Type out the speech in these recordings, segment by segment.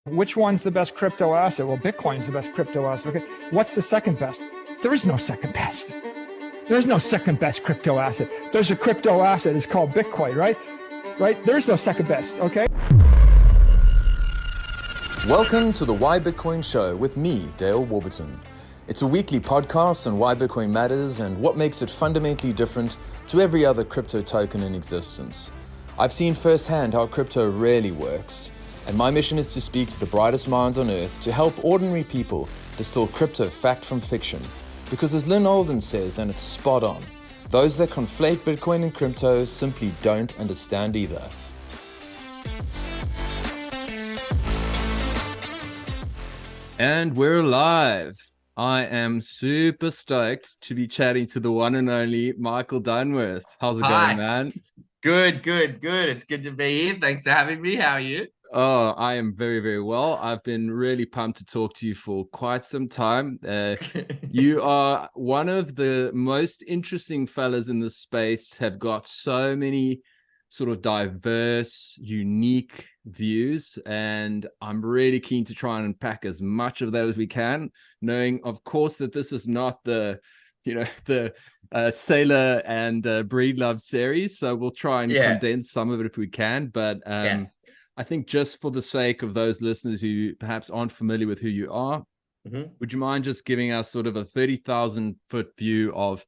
Which one's the best crypto asset? Well, Bitcoin's the best crypto asset. Okay. What's the second best? There is no second best. There's no second best crypto asset. There's a crypto asset. It's called Bitcoin, right? Right? There's no second best. Okay. Welcome to the Why Bitcoin Show with me, Dale Warburton. It's a weekly podcast on why Bitcoin matters and what makes it fundamentally different to every other crypto token in existence. I've seen firsthand how crypto really works, and my mission is to speak to the brightest minds on earth to help ordinary people distill crypto fact from fiction. Because as Lynn Alden says, and it's spot on, those that conflate Bitcoin and crypto simply don't understand either. And we're live. I am super stoked to be chatting to the one and only Michael Dunworth. How's it going, man? Good. It's good to be here. Thanks for having me. How are you? Oh, I am very, very well. I've been really pumped to talk to you for quite some time. You are one of the most interesting fellas in this space, have got so many sort of diverse, unique views, and I'm really keen to try and unpack as much of that as we can, knowing, of course, that this is not the Sailor and Breedlove series, so we'll try and condense some of it if we can, but I think just for the sake of those listeners who perhaps aren't familiar with who you are, would you mind just giving us sort of a 30,000 foot view of,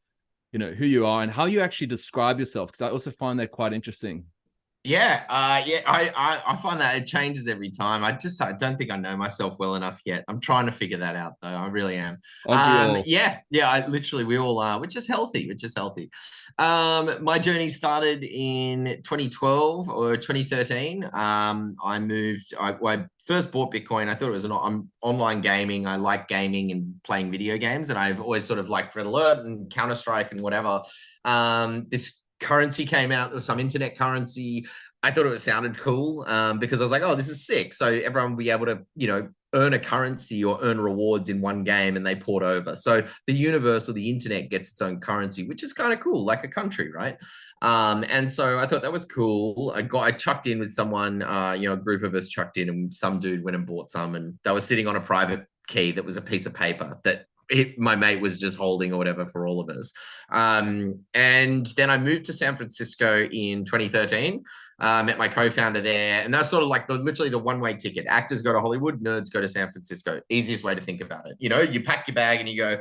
you know, who you are and how you actually describe yourself? Because I also find that quite interesting. I find that it changes every time. I don't think I know myself well enough yet. I'm trying to figure that out, though. I really am. We all are, which is healthy. My journey started in 2012 or 2013. I first bought Bitcoin. I thought it was online gaming. I like gaming and playing video games, and I've always sort of liked Red Alert and Counter-Strike and whatever. This currency came out. There was some internet currency. I thought it sounded cool because I was like, oh, this is sick. So everyone will be able to, earn a currency or earn rewards in one game, and they port over. So the universe or the internet gets its own currency, which is kind of cool, like a country, right? And so I thought that was cool. I chucked in with someone, a group of us chucked in, and some dude went and bought some, and they were sitting on a private key that was a piece of paper that my mate was just holding or whatever for all of us. And then I moved to San Francisco in 2013, met my co-founder there. And that's sort of like literally the one-way ticket. Actors go to Hollywood, nerds go to San Francisco. Easiest way to think about it. You pack your bag and you go,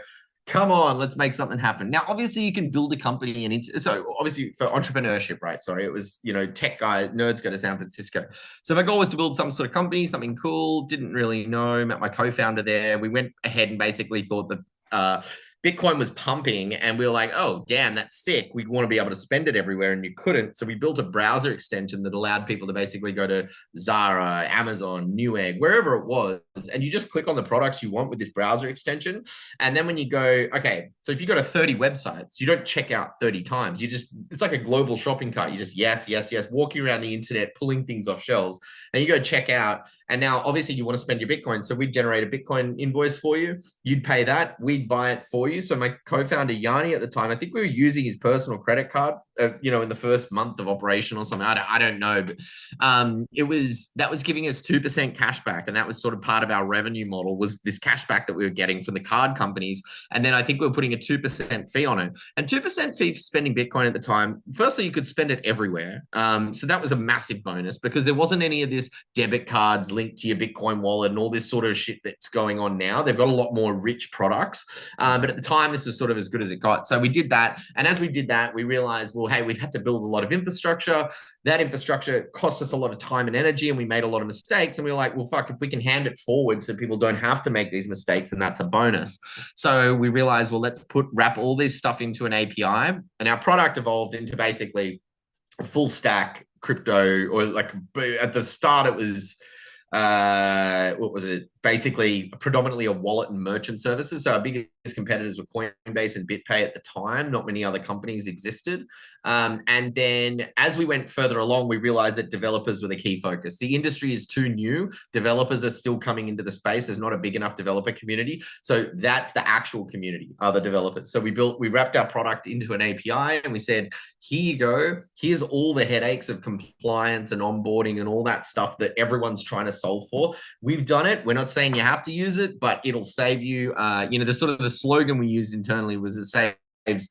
come on, let's make something happen. Now, obviously, you can build a company. So obviously for entrepreneurship, right? Sorry, it was, tech guys, nerds go to San Francisco. So my goal was to build some sort of company, something cool. Didn't really know, met my co-founder there. We went ahead and basically thought that Bitcoin was pumping, and we were like, oh, damn, that's sick. We want to be able to spend it everywhere, and you couldn't. So we built a browser extension that allowed people to basically go to Zara, Amazon, Newegg, wherever it was, and you just click on the products you want with this browser extension. And then when you go, okay, so if you go to 30 websites, you don't check out 30 times. It's like a global shopping cart. You just, yes, walking around the internet, pulling things off shelves, and you go check out. And now, obviously, you want to spend your Bitcoin. So we'd generate a Bitcoin invoice for you. You'd pay that. We'd buy it for you. So my co-founder Yanni at the time, I think we were using his personal credit card, in the first month of operation or something. I don't know, but that was giving us 2% cash back, and that was sort of part of our revenue model, was this cash back that we were getting from the card companies. And then I think we were putting a 2% fee on it, and 2% fee for spending Bitcoin at the time. Firstly, you could spend it everywhere, so that was a massive bonus because there wasn't any of this debit cards linked to your Bitcoin wallet and all this sort of shit that's going on now. They've got a lot more rich products, but at the time, this was sort of as good as it got. So we did that. And as we did that, we realized, well, hey, we've had to build a lot of infrastructure. That infrastructure cost us a lot of time and energy, and we made a lot of mistakes. And we were like, well, fuck, if we can hand it forward so people don't have to make these mistakes, and that's a bonus. So we realized, well, let's wrap all this stuff into an API. And our product evolved into basically a full stack crypto, or like at the start, it was, basically predominantly a wallet and merchant services. So our biggest competitors were Coinbase and BitPay at the time. Not many other companies existed. And then as we went further along, we realized that developers were the key focus. The industry is too new. Developers are still coming into the space. There's not a big enough developer community. So that's the actual community, are the developers. So we wrapped our product into an API and we said, here you go. Here's all the headaches of compliance and onboarding and all that stuff that everyone's trying to solve for. We've done it. We're not saying you have to use it, but it'll save you. The slogan we used internally was it saves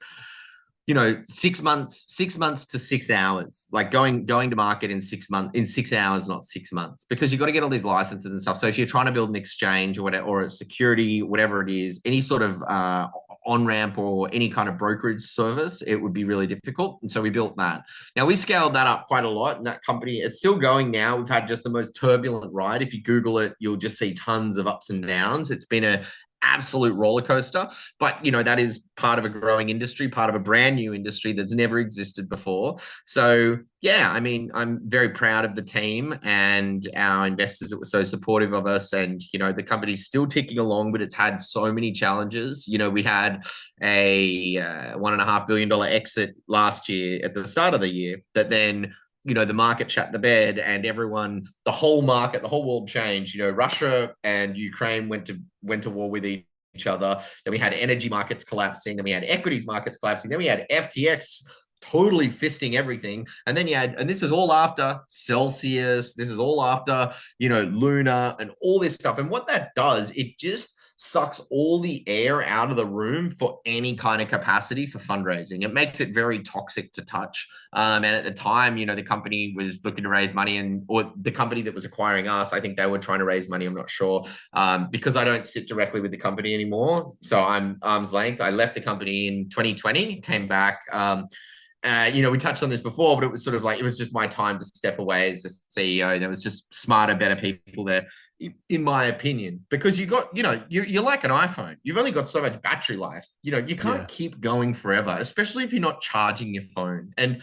6 months to 6 hours, like going to market in 6 months, in 6 hours, not 6 months, because you've got to get all these licenses and stuff. So if you're trying to build an exchange or whatever, or a security, whatever it is, any sort of on-ramp or any kind of brokerage service, it would be really difficult. And so we built that. Now we scaled that up quite a lot, and that company, it's still going now. We've had just the most turbulent ride. If you Google it, you'll just see tons of ups and downs. It's been a absolute roller coaster, but that is part of a growing industry, part of a brand new industry that's never existed before. So yeah, I mean, I'm very proud of the team and our investors that were so supportive of us. And the company's still ticking along, but it's had so many challenges. We had a $1.5 billion exit last year at the start of the year that then the market shut the bed and the whole market, the whole world changed. Russia and Ukraine went to war with each other. Then we had energy markets collapsing. Then we had equities markets collapsing. Then we had FTX totally fisting everything. And then and this is all after Celsius. This is all after, Luna and all this stuff. And what that does, it just sucks all the air out of the room for any kind of capacity for fundraising. It makes it very toxic to touch. And at the time, the company was looking to raise money, or the company that was acquiring us, I think they were trying to raise money. I'm not sure, because I don't sit directly with the company anymore. So I'm arm's length. I left the company in 2020, came back. We touched on this before, but it was sort of like, it was just my time to step away as the CEO. There was just smarter, better people there, in my opinion, because you're like an iPhone. You've only got so much battery life. You can't keep going forever, especially if you're not charging your phone. And,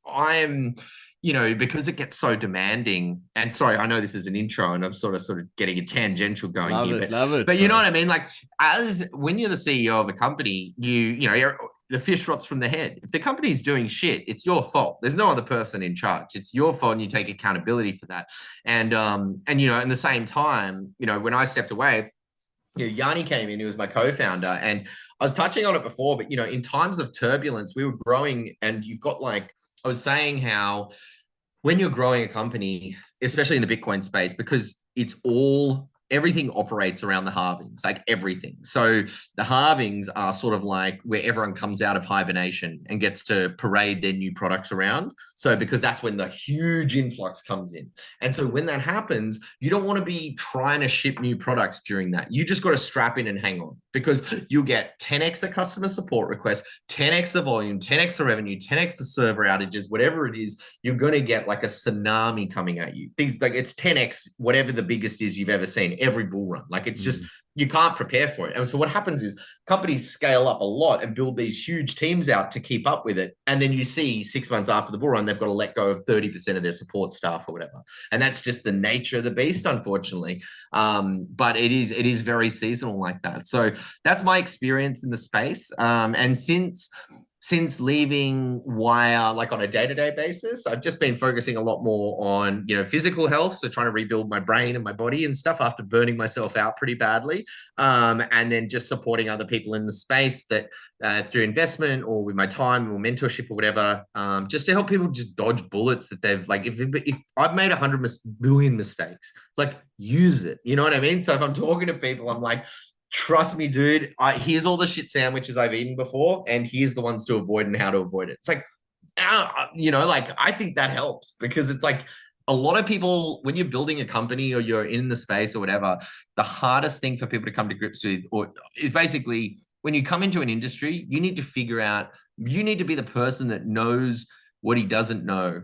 I'm, because it gets so demanding, and sorry, I know this is an intro and I'm sort of getting a tangential going Love it. But you know what I mean? Like, when you're the CEO of a company, the fish rots from the head. If the company's doing shit, it's your fault. There's no other person in charge. It's your fault, and you take accountability for that. And in the same time, when I stepped away, Yanni came in, he was my co-founder, and I was touching on it before, but in times of turbulence, we were growing, and you've got, like, I was saying how when you're growing a company, especially in the Bitcoin space, because everything operates around the halvings, like everything. So the halvings are sort of like where everyone comes out of hibernation and gets to parade their new products around. So because that's when the huge influx comes in. And so when that happens, you don't want to be trying to ship new products during that. You just got to strap in and hang on, because you'll get 10x the customer support requests, 10x the volume, 10x the revenue, 10x the server outages, whatever it is, you're going to get like a tsunami coming at you. Things like it's 10x whatever the biggest is you've ever seen, every bull run. Like, it's just, you can't prepare for it. And so what happens is companies scale up a lot and build these huge teams out to keep up with it. And then you see 6 months after the bull run, they've got to let go of 30% of their support staff or whatever. And that's just the nature of the beast, unfortunately. But it is very seasonal like that. So that's my experience in the space. And since leaving Wyre, like on a day-to-day basis, I've just been focusing a lot more on, physical health. So trying to rebuild my brain and my body and stuff after burning myself out pretty badly. And then just supporting other people in the space that through investment or with my time or mentorship or whatever, just to help people just dodge bullets that they've, like, if I've made 100 billion mistakes, like, use it. You know what I mean? So if I'm talking to people, I'm like, trust me, dude, here's all the shit sandwiches I've eaten before, and here's the ones to avoid and how to avoid it. It's like, like, I think that helps, because it's like a lot of people, when you're building a company or you're in the space or whatever, the hardest thing for people to come to grips with is basically when you come into an industry, you need to figure out, you need to be the person that knows what he doesn't know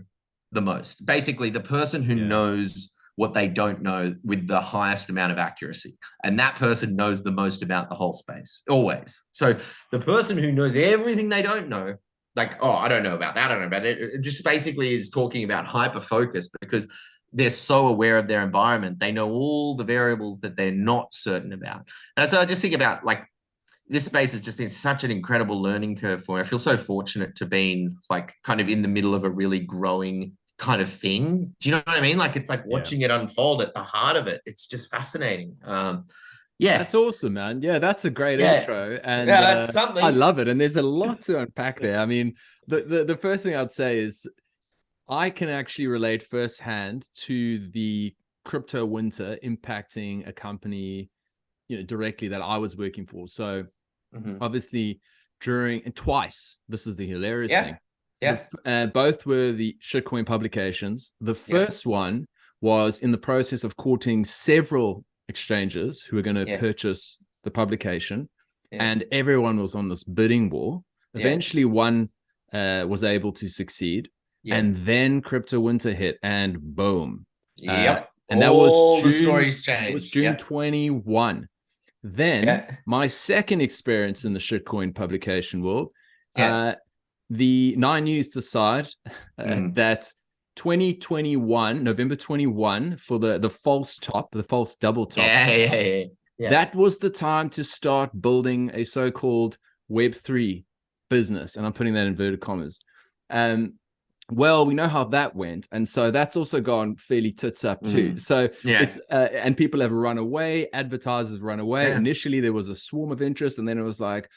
the most. Basically, the person who knows what they don't know with the highest amount of accuracy. And that person knows the most about the whole space, always. So the person who knows everything they don't know, like, oh, I don't know about that, I don't know about it, it just basically is talking about hyper-focus, because they're so aware of their environment. They know all the variables that they're not certain about. And so I just think about like this space has just been such an incredible learning curve for me. I feel so fortunate to be like kind of in the middle of a really growing kind of thing. Do you know what I mean? Like it's like watching it unfold at the heart of it. It's just fascinating. Yeah. That's awesome, man. Yeah, that's a great intro. And that's something. I love it. And there's a lot to unpack there. I mean, the first thing I'd say is I can actually relate firsthand to the crypto winter impacting a company, directly that I was working for. So obviously and twice, this is the hilarious thing. Yeah. Both were the shitcoin publications. The first one was in the process of courting several exchanges who were going to purchase the publication, and everyone was on this bidding war. Eventually one was able to succeed, and then crypto winter hit, and boom. And that was the stories changed. It was June 21. Then my second experience in the shitcoin publication world, the Nine News decide that 2021, November 21, for the false top, the false double top. That was the time to start building a so-called Web3 business. And I'm putting that in inverted commas. Well, we know how that went. And so that's also gone fairly tits up too. So it's, and people have run away, advertisers run away. Initially, there was a swarm of interest, and then it was like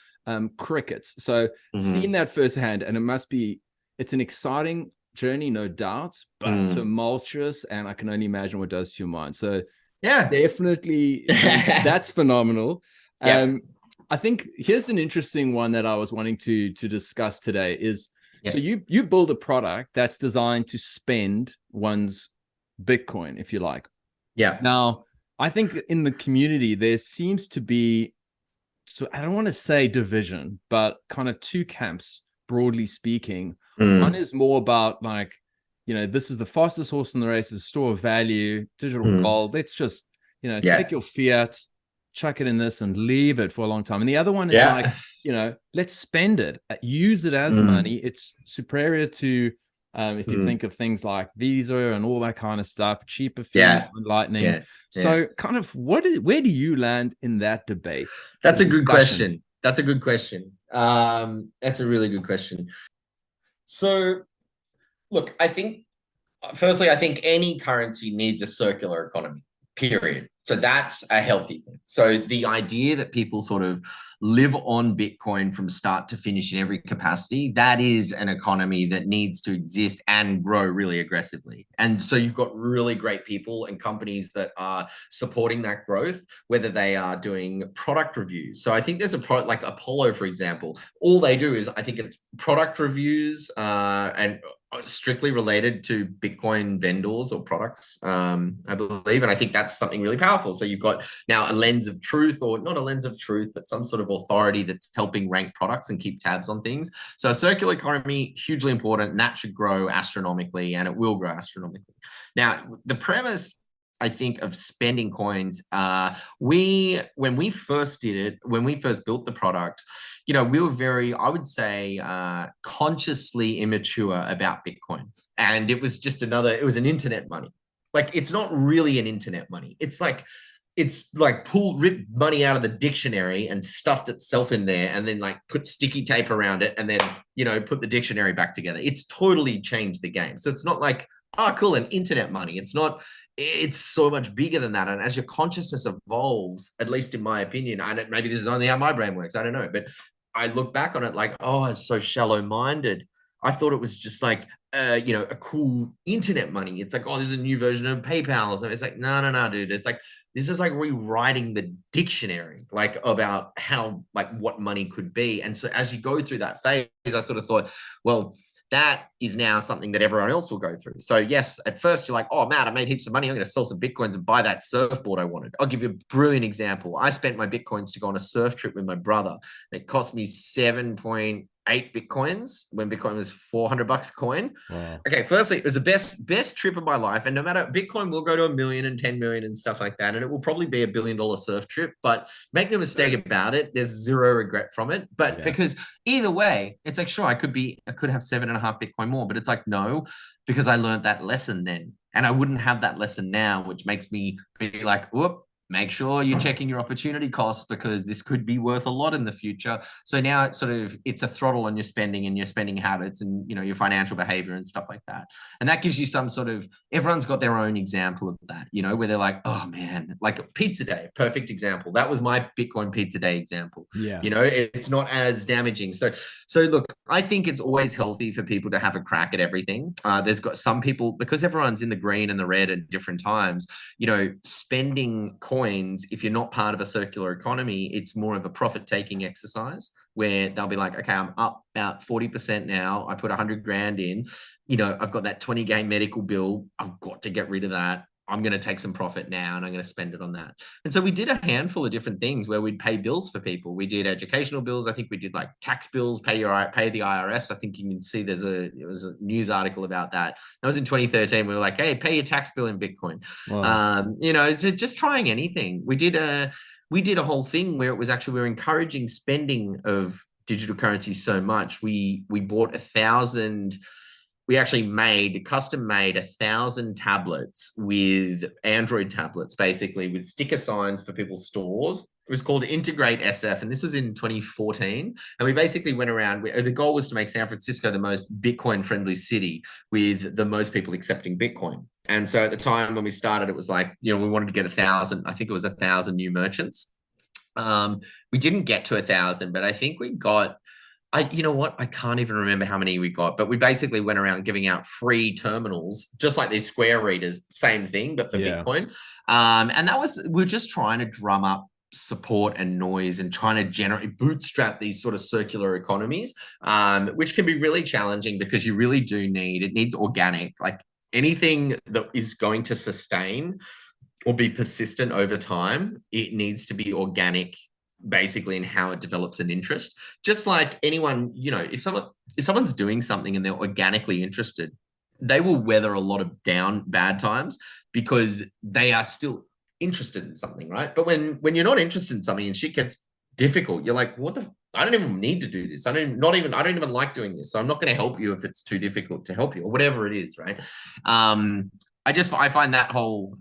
crickets. So seeing that firsthand, and it's an exciting journey, no doubt, but tumultuous, and I can only imagine what it does to your mind. So definitely that's phenomenal. I think here's an interesting one that I was wanting to discuss today is, so you build a product that's designed to spend one's Bitcoin, if you like. Now, I think in the community, there seems to be, so I don't want to say division, but kind of two camps, broadly speaking. One is more about like, this is the fastest horse in the race, is store of value, digital gold. Let's just, take your fiat, chuck it in this and leave it for a long time. And the other one is like, let's spend it, use it as money. It's superior to, if you think of things like Visa and all that kind of stuff, cheaper fiat, Lightning. So kind of where do you land in that debate? That's a good question. That's a good question. That's a really good question. So look, I think any currency needs a circular economy, period. So that's a healthy thing. So the idea that people sort of live on Bitcoin from start to finish in every capacity, that is an economy that needs to exist and grow really aggressively. And so you've got really great people and companies that are supporting that growth, whether they are doing product reviews. So I think there's a product like Apollo, for example. All they do is, I think it's product reviews and strictly related to Bitcoin vendors or products, I believe. And I think that's something really powerful. So you've got now a lens of truth, or not a lens of truth, but some sort of authority that's helping rank products and keep tabs on things. So a circular economy, hugely important, and that should grow astronomically, and it will grow astronomically. Now, the premise, I think, of spending coins, when we first built the product, we were very, I would say, consciously immature about Bitcoin. And it was just it was an internet money. Like, it's not really an internet money. It's like ripped money out of the dictionary and stuffed itself in there, and then like put sticky tape around it, and then, put the dictionary back together. It's totally changed the game. So it's not like, cool, an internet money. It's so much bigger than that. And as your consciousness evolves, at least in my opinion, and maybe this is only how my brain works, I don't know, but I look back on it like, it's so shallow-minded. I thought it was just like, a cool internet money. It's like, this is a new version of PayPal. So it's like, no, dude. It's like, this is like rewriting the dictionary, like about how, like what money could be. And so as you go through that phase, I sort of thought, well, that is now something that everyone else will go through. So yes, at first you're like, oh man, I made heaps of money. I'm going to sell some Bitcoins and buy that surfboard I wanted. I'll give you a brilliant example. I spent my Bitcoins to go on a surf trip with my brother. It cost me 7.8 Bitcoins when Bitcoin was $400 a coin. Wow. Okay, firstly, it was the best trip of my life. And no matter, Bitcoin will go to 1 million and 10 million and stuff like that. And it will probably be $1 billion surf trip, but make no mistake about it, there's zero regret from it. But because either way, it's like, sure, I could have 7.5 Bitcoin more, but it's like, no, because I learned that lesson then. And I wouldn't have that lesson now, which makes me be like, whoop, make sure you're checking your opportunity costs because this could be worth a lot in the future. So now it's a throttle on your spending and your spending habits and, your financial behavior and stuff like that. And that gives you some sort of, everyone's got their own example of that, where they're like, oh man, like pizza day, perfect example. That was my Bitcoin pizza day example. Yeah. It's not as damaging. So look, I think it's always healthy for people to have a crack at everything. There's got some people, because everyone's in the green and the red at different times, spending coins, if you're not part of a circular economy, it's more of a profit-taking exercise where they'll be like, okay, I'm up about 40% now. I put 100 grand in, I've got that 20K medical bill. I've got to get rid of that. I'm going to take some profit now and I'm going to spend it on that. And so we did a handful of different things where we'd pay bills for people. We did educational bills. I think we did like tax bills, pay the IRS. I think you can see it was a news article about that. That was in 2013. We were like, hey, pay your tax bill in Bitcoin. Wow. It's just trying anything. We did a whole thing where it was actually, we were encouraging spending of digital currency so much. We bought 1,000. We actually custom made 1,000 tablets with Android tablets, basically with sticker signs for people's stores. It was called Integrate SF, and this was in 2014. And we basically went around. The goal was to make San Francisco the most Bitcoin-friendly city with the most people accepting Bitcoin. And so at the time when we started, it was like, we wanted to get 1,000. I think it was 1,000 new merchants. We didn't get to 1,000, but I think we got. You know what? I can't even remember how many we got, but we basically went around giving out free terminals, just like these Square readers, same thing, but for Bitcoin. And we're just trying to drum up support and noise and trying to bootstrap these sort of circular economies, which can be really challenging because you really do it needs organic, like anything that is going to sustain or be persistent over time, it needs to be organic, basically, in how it develops an interest. Just like anyone, if someone's doing something and they're organically interested, they will weather a lot of bad times because they are still interested in something, right? But when you're not interested in something and shit gets difficult, you're like, I don't even need to do this. I don't even like doing this. So I'm not going to help you if it's too difficult to help you or whatever it is, right? I find that whole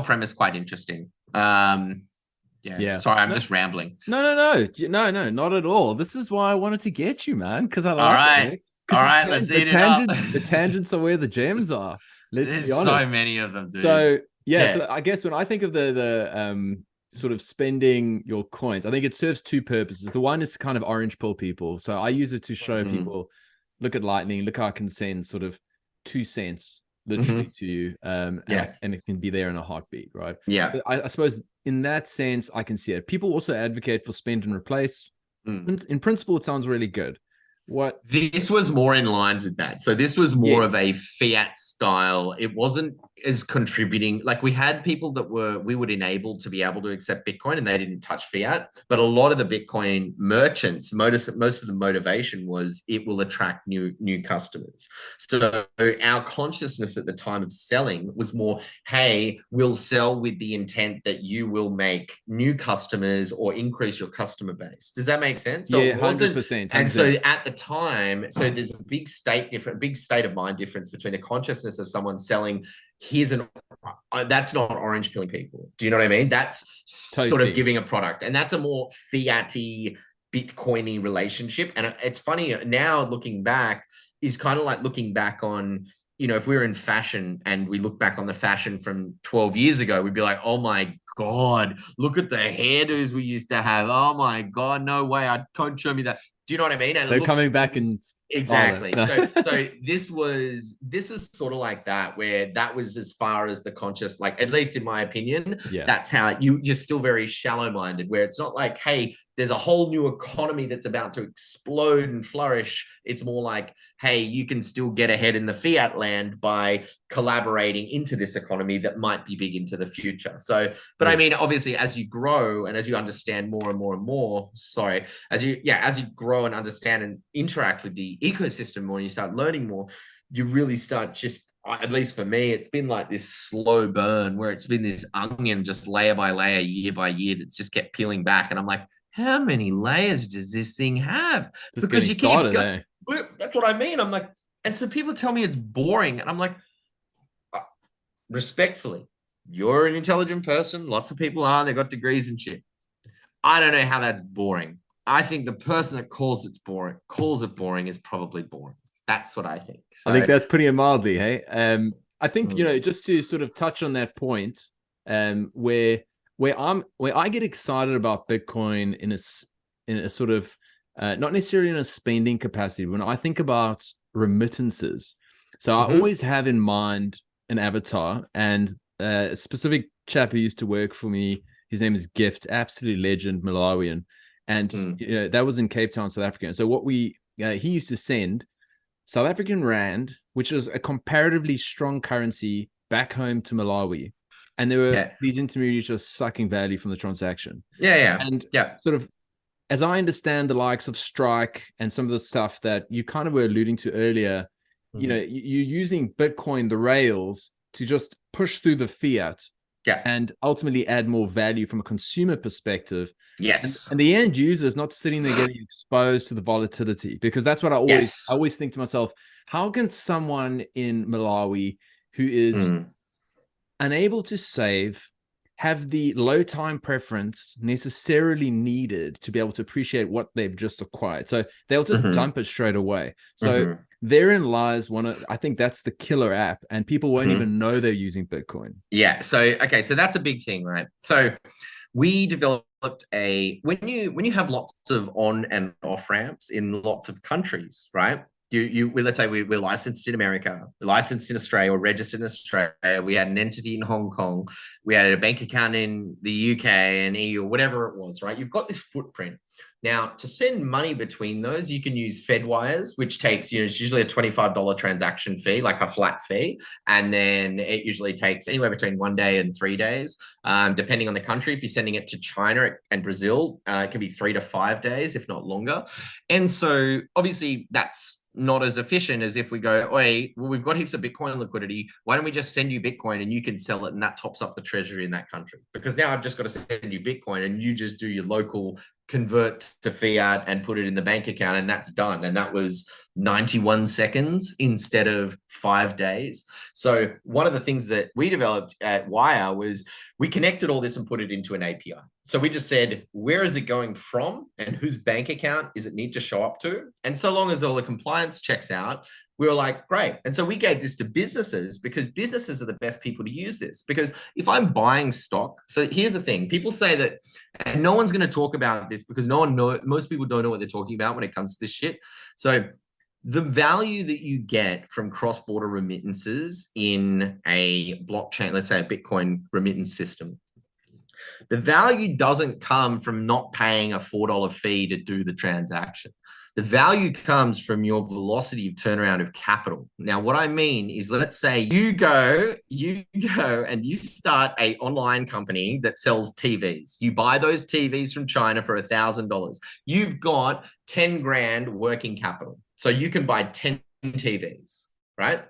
premise quite interesting. Yeah. Sorry, I'm just rambling. No, not at all. This is why I wanted to get you, man, because I like it. All right, let's eat it up. The tangents are where the gems are. There's so many of them, dude. So I guess when I think of the sort of spending your coins, I think it serves two purposes. The one is to kind of orange pill people. So I use it to show people, look at Lightning, look how I can send sort of 2 cents literally to you, and it can be there in a heartbeat, right? Yeah. So I suppose in that sense, I can see it. People also advocate for spend and replace. In principle, it sounds really good. This was more in line with that. So this was more of a fiat style. It wasn't as contributing. Like we had people that we would enable to be able to accept Bitcoin and they didn't touch fiat. But a lot of the Bitcoin merchants, most of the motivation was it will attract new customers. So our consciousness at the time of selling was more, hey, we'll sell with the intent that you will make new customers or increase your customer base. Does that make sense? So 100%. And so at the time, so there's a big state of mind difference between the consciousness of someone selling, that's not orange pilling people. Do you know what I mean? That's sort of giving a product, and that's a more fiat-y, Bitcoin-y relationship. And it's funny now looking back, is kind of like looking back on, if we were in fashion and we look back on the fashion from 12 years ago, we'd be like, oh my God, look at the hairdos we used to have. Oh my God, no way. Don't show me that. Do you know what I mean? And they're coming back and exactly. So this was sort of like that, where that was as far as the conscious, like, at least in my opinion, that's how you're still very shallow minded, where it's not like, hey, there's a whole new economy that's about to explode and flourish. It's more like, hey, you can still get ahead in the fiat land by collaborating into this economy that might be big into the future. So, but I mean, obviously, as you grow and as you understand more and more and more, as you grow and understand and interact with the ecosystem more, and you start learning more, you really start just, at least for me, it's been like this slow burn where it's been this onion just layer by layer, year by year, that's just kept peeling back. And I'm like, how many layers does this thing have? Just because you started, keep that's what I mean. I'm like, and so people tell me it's boring, and I'm like, respectfully, you're an intelligent person. Lots of people are. They've got degrees and shit. I don't know how that's boring. I think the person that calls it boring is probably boring. That's what I think. So, I think that's putting it mildly, hey. I think just to sort of touch on that point, where I get excited about Bitcoin in a sort of not necessarily in a spending capacity. When I think about remittances, so I always have in mind an avatar, and a specific chap who used to work for me. His name is Gift, absolute legend, Malawian, and that was in Cape Town, South Africa. And so what he used to send South African Rand, which is a comparatively strong currency, back home to Malawi. And there were these intermediaries just sucking value from the transaction. And sort of, as I understand the likes of Strike and some of the stuff that you kind of were alluding to earlier, you're using Bitcoin, the rails, to just push through the fiat and ultimately add more value from a consumer perspective. Yes. And the end user is not sitting there getting exposed to the volatility, because that's what I always think to myself, how can someone in Malawi who is unable to save have the low time preference necessarily needed to be able to appreciate what they've just acquired? So they'll just dump it straight away. So therein lies I think that's the killer app, and people won't even know they're using Bitcoin. Yeah. So that's a big thing, right? So we developed when you have lots of on and off ramps in lots of countries, right? Let's say we're licensed in America, we're licensed in Australia, or registered in Australia. We had an entity in Hong Kong. We had a bank account in the UK and EU, or whatever it was, right? You've got this footprint. Now, to send money between those, you can use Fed wires, which takes, it's usually a $25 transaction fee, like a flat fee. And then it usually takes anywhere between 1 day and 3 days, depending on the country. If you're sending it to China and Brazil, it can be 3 to 5 days, if not longer. And so obviously that's not as efficient as if we go, well, we've got heaps of Bitcoin liquidity. Why don't we just send you Bitcoin and you can sell it, and that tops up the treasury in that country? Because now I've just got to send you Bitcoin and you just do your local convert to fiat and put it in the bank account, and that's done. And that was 91 seconds instead of 5 days. So one of the things that we developed at Wyre was we connected all this and put it into an API. So we just said, where is it going from and whose bank account is it need to show up to? And so long as all the compliance checks out, we were like, great. And so we gave this to businesses, because businesses are the best people to use this. Because if I'm buying stock, so here's the thing, people say that, and no one's going to talk about this because most people don't know what they're talking about when it comes to this shit. So the value that you get from cross-border remittances in a blockchain, let's say a Bitcoin remittance system, the value doesn't come from not paying a $4 fee to do the transaction. The value comes from your velocity of turnaround of capital. Now, what I mean is, let's say you go and you start an online company that sells TVs. You buy those TVs from China for $1,000. You've got 10 grand working capital. So you can buy 10 TVs, right?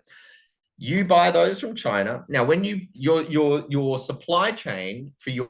You buy those from China. Now, when your supply chain for your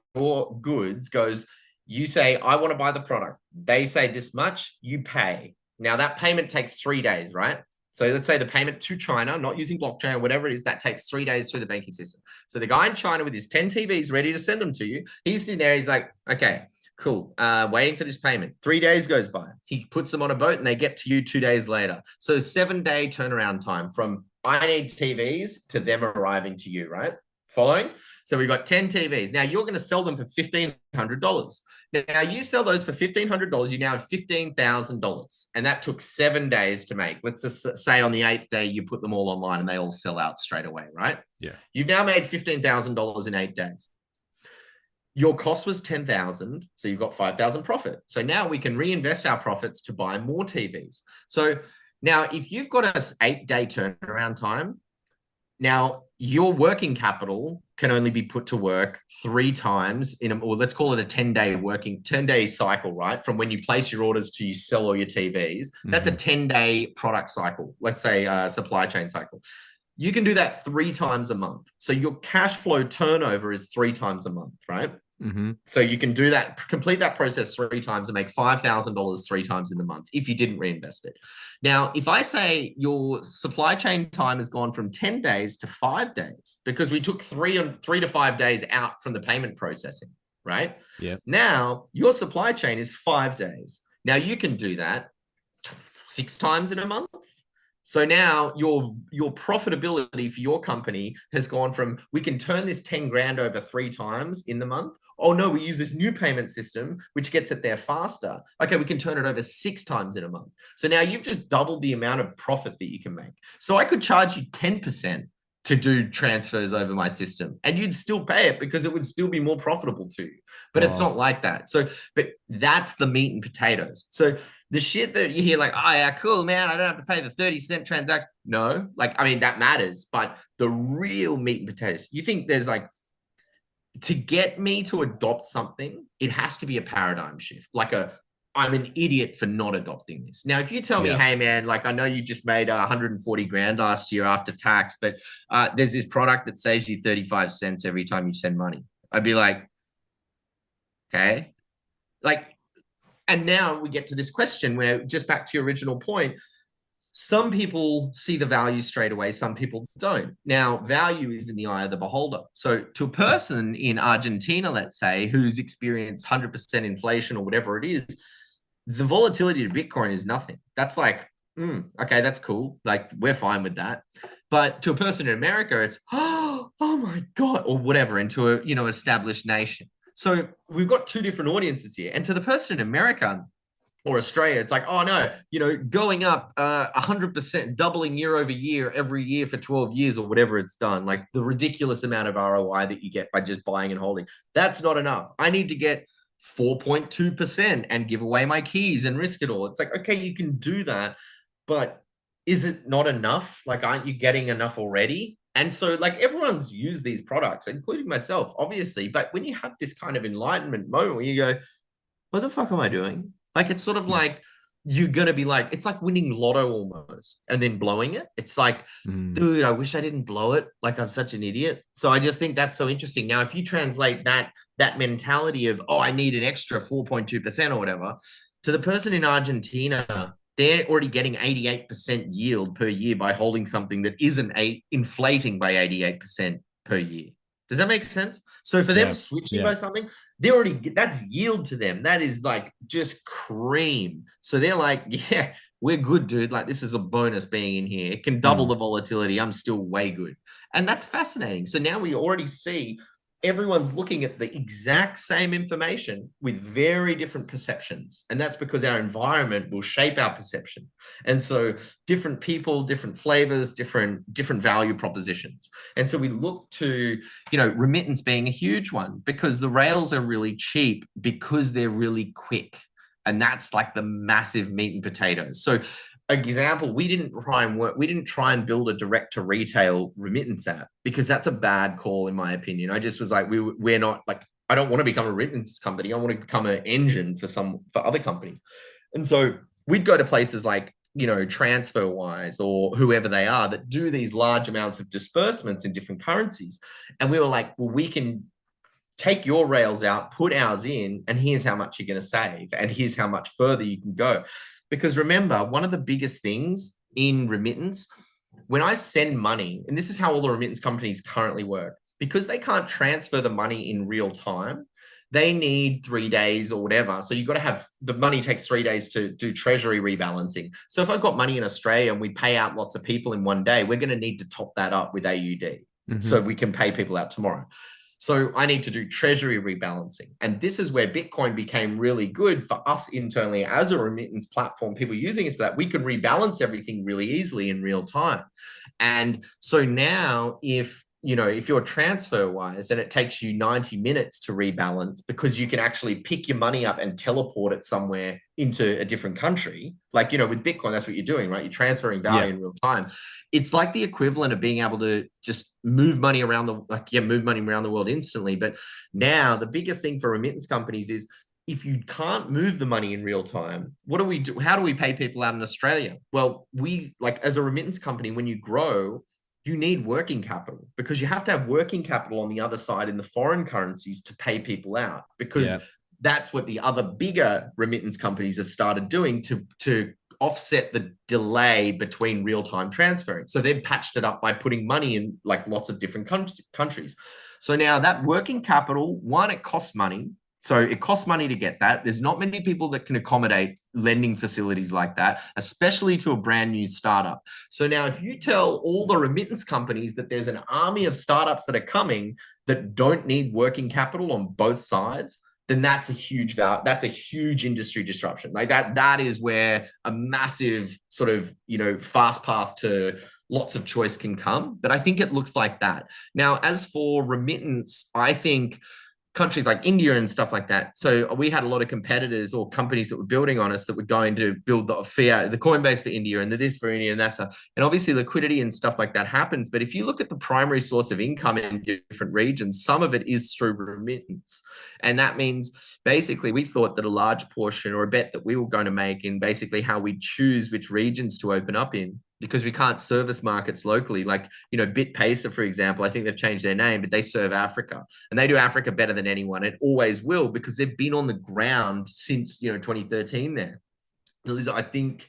goods goes, you say, I want to buy the product. They say this much, you pay. Now that payment takes 3 days, right? So let's say the payment to China, not using blockchain or whatever it is, that takes 3 days through the banking system. So the guy in China with his 10 TVs ready to send them to you, he's sitting there, he's like, okay, cool, waiting for this payment. 3 days goes by. He puts them on a boat and they get to you 2 days later. So 7-day turnaround time from I need TVs to them arriving to you, right? Following? So we've got 10 TVs. Now you're going to sell them for $1,500. Now you sell those for $1,500, you now have $15,000. And that took 7 days to make. Let's just say on the 8th day, you put them all online and they all sell out straight away, right? Yeah. You've now made $15,000 in 8 days. Your cost was 10,000, so you've got 5,000 profit. So now we can reinvest our profits to buy more TVs. So now if you've got an 8-day turnaround time, now your working capital can only be put to work 3 times or let's call it a 10-day cycle, right? From when you place your orders to you sell all your TVs, that's a 10-day product cycle. Let's say a supply chain cycle. You can do that 3 times a month. So your cash flow turnover is 3 times a month, right? So you can do that, complete that process 3 times and make $5,000 3 times in the month if you didn't reinvest it. Now, if I say your supply chain time has gone from 10 days to 5 days because we took 3 to 5 days out from the payment processing, right? Yeah. Now your supply chain is 5 days. Now you can do that 6 times in a month. So now your profitability for your company has gone from, we can turn this 10 grand over 3 times in the month. Oh no, we use this new payment system, which gets it there faster. Okay, we can turn it over 6 times in a month. So now you've just doubled the amount of profit that you can make. So I could charge you 10% to do transfers over my system and you'd still pay it because it would still be more profitable to you. But it's not like that. So, but that's the meat and potatoes. So the shit that you hear like, oh yeah, cool, man, I don't have to pay the 30-cent transaction. No, like, I mean, that matters, but the real meat and potatoes, you think there's like, to get me to adopt something, it has to be a paradigm shift. Like I'm an idiot for not adopting this. Now, if you tell me, hey man, like I know you just made 140 grand last year after tax, but there's this product that saves you 35 cents every time you send money. I'd be like, okay. Like, and now we get to this question where, just back to your original point, some people see the value straight away, some people don't. Now, value is in the eye of the beholder. So to a person in Argentina, let's say, who's experienced 100% inflation or whatever it is, the volatility of Bitcoin is nothing. That's like, okay, that's cool. Like, we're fine with that. But to a person in America, it's, oh my God, or whatever, into a, established nation. So we've got 2 different audiences here. And to the person in America or Australia, it's like, oh no, going up 100%, doubling year over year, every year for 12 years or whatever it's done, like the ridiculous amount of ROI that you get by just buying and holding. That's not enough. I need to get 4.2% and give away my keys and risk it all. It's like, okay, you can do that, but is it not enough? Like, aren't you getting enough already? And so like everyone's used these products, including myself, obviously. But when you have this kind of enlightenment moment where you go, what the fuck am I doing? Like, it's sort of like, you're going to be like, it's like winning lotto almost and then blowing it. It's like, dude, I wish I didn't blow it. Like, I'm such an idiot. So I just think that's so interesting. Now, if you translate that mentality of, oh, I need an extra 4.2% or whatever, to the person in Argentina, they're already getting 88% yield per year by holding something that isn't inflating by 88% per year. Does that make sense? So for them switching by something, they already, that's yield to them. That is like just cream. So they're like, yeah, we're good, dude. Like, this is a bonus being in here. It can double the volatility. I'm still way good. And that's fascinating. So now we already see everyone's looking at the exact same information with very different perceptions. And that's because our environment will shape our perception. And so different people, different flavors, different value propositions. And so we look to, remittance being a huge one, because the rails are really cheap because they're really quick. And that's like the massive meat and potatoes. So example, we didn't try and build a direct to retail remittance app, because that's a bad call in my opinion. I just was like, we're not like, I don't want to become a remittance company. I want to become an engine for other companies. And so we'd go to places like, TransferWise or whoever they are that do these large amounts of disbursements in different currencies. And we were like, well, we can take your rails out, put ours in, and here's how much you're going to save. And here's how much further you can go. Because remember, one of the biggest things in remittance, when I send money, and this is how all the remittance companies currently work, because they can't transfer the money in real time, they need 3 days or whatever. So you've got to have, the money takes 3 days to do treasury rebalancing. So if I've got money in Australia and we pay out lots of people in one day, we're going to need to top that up with AUD so we can pay people out tomorrow. So I need to do treasury rebalancing. And this is where Bitcoin became really good for us internally as a remittance platform, people using it for that. We can rebalance everything really easily in real time. And so now if you're TransferWise and it takes you 90 minutes to rebalance because you can actually pick your money up and teleport it somewhere into a different country, like, with Bitcoin, that's what you're doing, right? You're transferring value in real time. It's like the equivalent of being able to just move money around the world instantly. But now the biggest thing for remittance companies is, if you can't move the money in real time, what do we do? How do we pay people out in Australia? Well, we, like, as a remittance company, when you grow, you need working capital, because you have to have working capital on the other side in the foreign currencies to pay people out, because that's what the other bigger remittance companies have started doing to offset the delay between real-time transferring. So they've patched it up by putting money in like lots of different countries. So now that working capital, one, it costs money. So it costs money to get that. There's not many people that can accommodate lending facilities like that, especially to a brand new startup. So now if you tell all the remittance companies that there's an army of startups that are coming that don't need working capital on both sides, then that's a huge industry disruption. Like that is where a massive sort of, fast path to lots of choice can come. But I think it looks like that. Now, as for remittance, I think countries like India and stuff like that. So we had a lot of competitors or companies that were building on us that were going to build the fiat, the Coinbase for India and the this for India and that stuff. And obviously liquidity and stuff like that happens. But if you look at the primary source of income in different regions, some of it is through remittance. And that means basically we thought that a large portion, or a bet that we were going to make in basically how we choose which regions to open up in, because we can't service markets locally. Like, BitPesa, for example, I think they've changed their name, but they serve Africa, and they do Africa better than anyone. It always will, because they've been on the ground since, 2013 there. I think,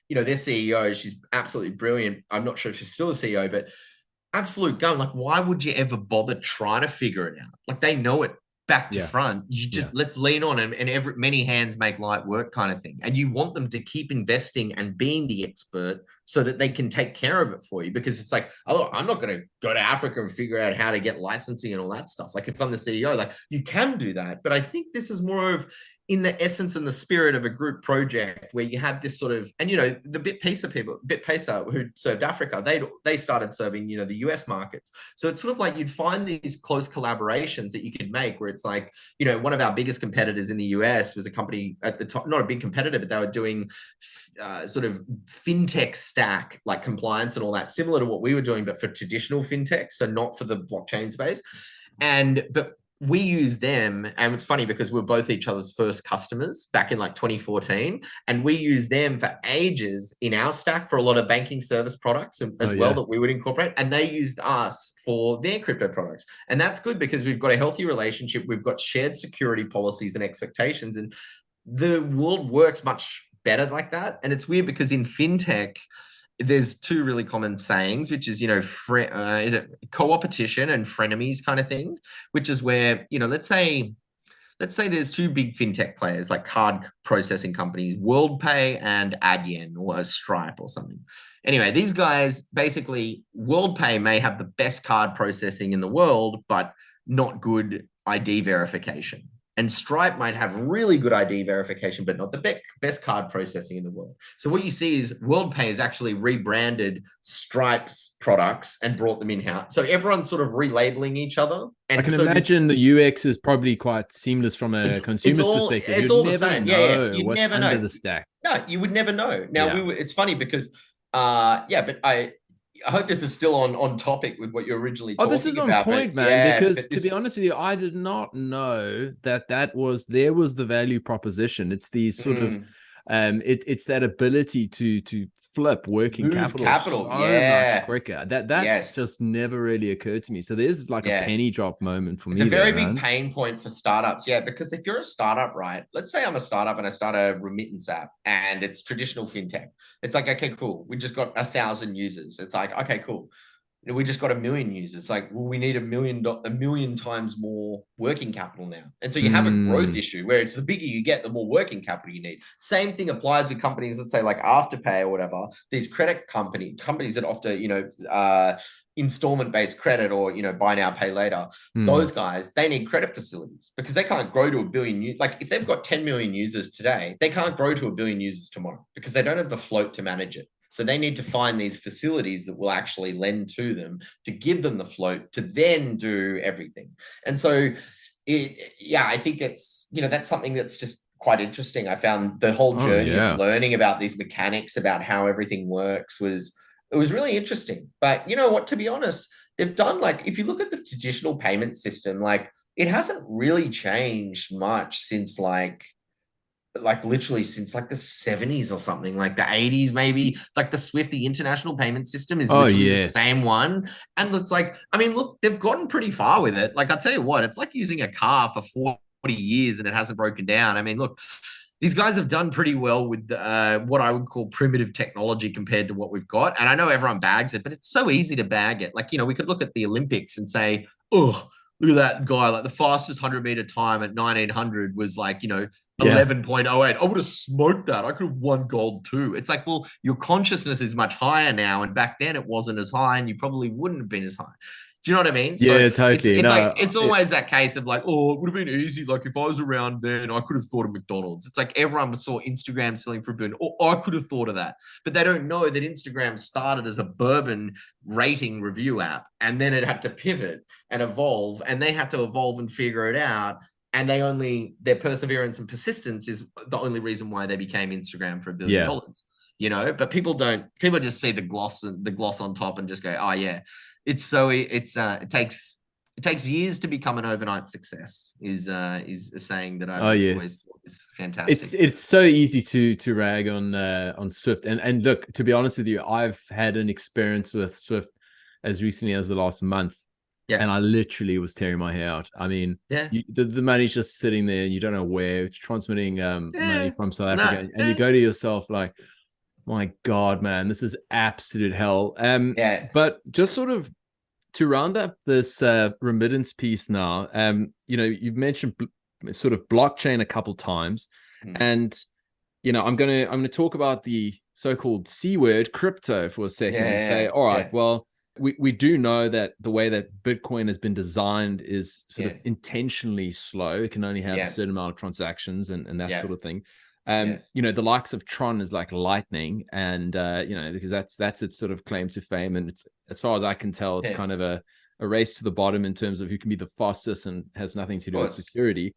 their CEO, she's absolutely brilliant. I'm not sure if she's still a CEO, but absolute gun. Like, why would you ever bother trying to figure it out? Like, they know it back to front. You just let's lean on them, and many hands make light work kind of thing. And you want them to keep investing and being the expert so that they can take care of it for you, because it's like, oh, I'm not going to go to Africa and figure out how to get licensing and all that stuff. Like, if I'm the CEO, like, you can do that. But I think this is more of in the essence and the spirit of a group project where you have this sort of, and the BitPesa who served Africa, they started serving, the US markets. So it's sort of like you'd find these close collaborations that you could make where it's like, one of our biggest competitors in the US was a company at the top, not a big competitor, but they were doing sort of fintech stack, like compliance and all that, similar to what we were doing, but for traditional fintech, so not for the blockchain space. But we use them, and it's funny because we're both each other's first customers back in like 2014, and we use them for ages in our stack for a lot of banking service products as well that we would incorporate, and they used us for their crypto products. And that's good because we've got a healthy relationship, we've got shared security policies and expectations, and the world works much better like that. And it's weird because in fintech, there's two really common sayings, which is, is it co-opetition and frenemies kind of thing, which is where, let's say there's two big fintech players, like card processing companies, WorldPay and Adyen or Stripe or something. Anyway, these guys, basically, WorldPay may have the best card processing in the world, but not good ID verification. And Stripe might have really good ID verification, but not the best card processing in the world. So what you see is WorldPay has actually rebranded Stripe's products and brought them in-house. So everyone's sort of relabeling each other. And I can imagine the UX is probably quite seamless from a consumer's perspective. It's all the same. You'd what's never under know the stack. No, you would never know. Now, it's funny because, but I hope this is still on topic with what you're originally talking about. This is on point, man, because to be honest with you, I did not know that there was the value proposition. It's the sort of, it's that ability to flip working capital much quicker. That just never really occurred to me. So there's like a penny drop moment for me. It's a very big pain point for startups. Yeah, because if you're a startup, right? Let's say I'm a startup and I start a remittance app and it's traditional fintech. It's like, okay, cool. We just got 1,000 users. It's like, okay, cool. We just got 1 million users. It's like, well, we need a million times more working capital now. And so you have a growth issue where it's the bigger you get, the more working capital you need. Same thing applies with companies, let's say like Afterpay or whatever, these credit companies that offer, installment-based credit or, buy now, pay later. Those guys, they need credit facilities because they can't grow to 1 billion. Like if they've got 10 million users today, they can't grow to 1 billion users tomorrow because they don't have the float to manage it. So they need to find these facilities that will actually lend to them to give them the float to then do everything. And so I think it's, that's something that's just quite interesting. I found the whole journey of learning about these mechanics, about how everything works was really interesting. But you know what, to be honest, they've done if you look at the traditional payment system, it hasn't really changed much since like literally since like the 70s or something, like the 80s, maybe. Like the SWIFT, the international payment system, is Oh, literally the yes. same one. And it's like, I mean, look, they've gotten pretty far with it. Like, I'll tell you what, it's like using a car for 40 years and it hasn't broken down. I mean, look, these guys have done pretty well with what I would call primitive technology compared to what we've got. And I know everyone bags it, but it's so easy to bag it. Like, you know, we could look at the Olympics and say, oh, look at that guy. Like the fastest 100-meter time at 1900 was like, you know, Yeah. 11.08. I would have smoked that. I could have won gold too. It's like, well, your consciousness is much higher now. And back then it wasn't as high and you probably wouldn't have been as high. Do you know what I mean? So Yeah, totally. it's No, like, it's always that case of like, oh, it would have been easy. Like if I was around then, I could have thought of McDonald's. It's like everyone saw Instagram selling fruit bourbon. Oh, I could have thought of that. But they don't know that Instagram started as a bourbon rating review app. And then it had to pivot and evolve. And they had to evolve and figure it out. And their perseverance and persistence is the only reason why they became Instagram for $1 billion. You know, but people just see the gloss on top and just go, oh yeah. It takes years to become an overnight success is a saying that I've always thought is fantastic. It's so easy to rag on Swift. And look, to be honest with you, I've had an experience with Swift as recently as the last month. Yeah. And I literally was tearing my hair out. I mean, the money's just sitting there. You don't know where it's transmitting money from South Africa. And you go to yourself like, my God, man, this is absolute hell. But just sort of to round up this remittance piece now, you know, you've mentioned sort of blockchain a couple times, and you know, I'm gonna talk about the so-called C word, crypto, for a second, and say, all right, well, we do know that the way that Bitcoin has been designed is sort of intentionally slow. It can only have a certain amount of transactions and that sort of thing. You know, the likes of Tron is like lightning, and you know, because that's its sort of claim to fame, and it's, as far as I can tell, it's kind of a race to the bottom in terms of who can be the fastest, and has nothing to do with security.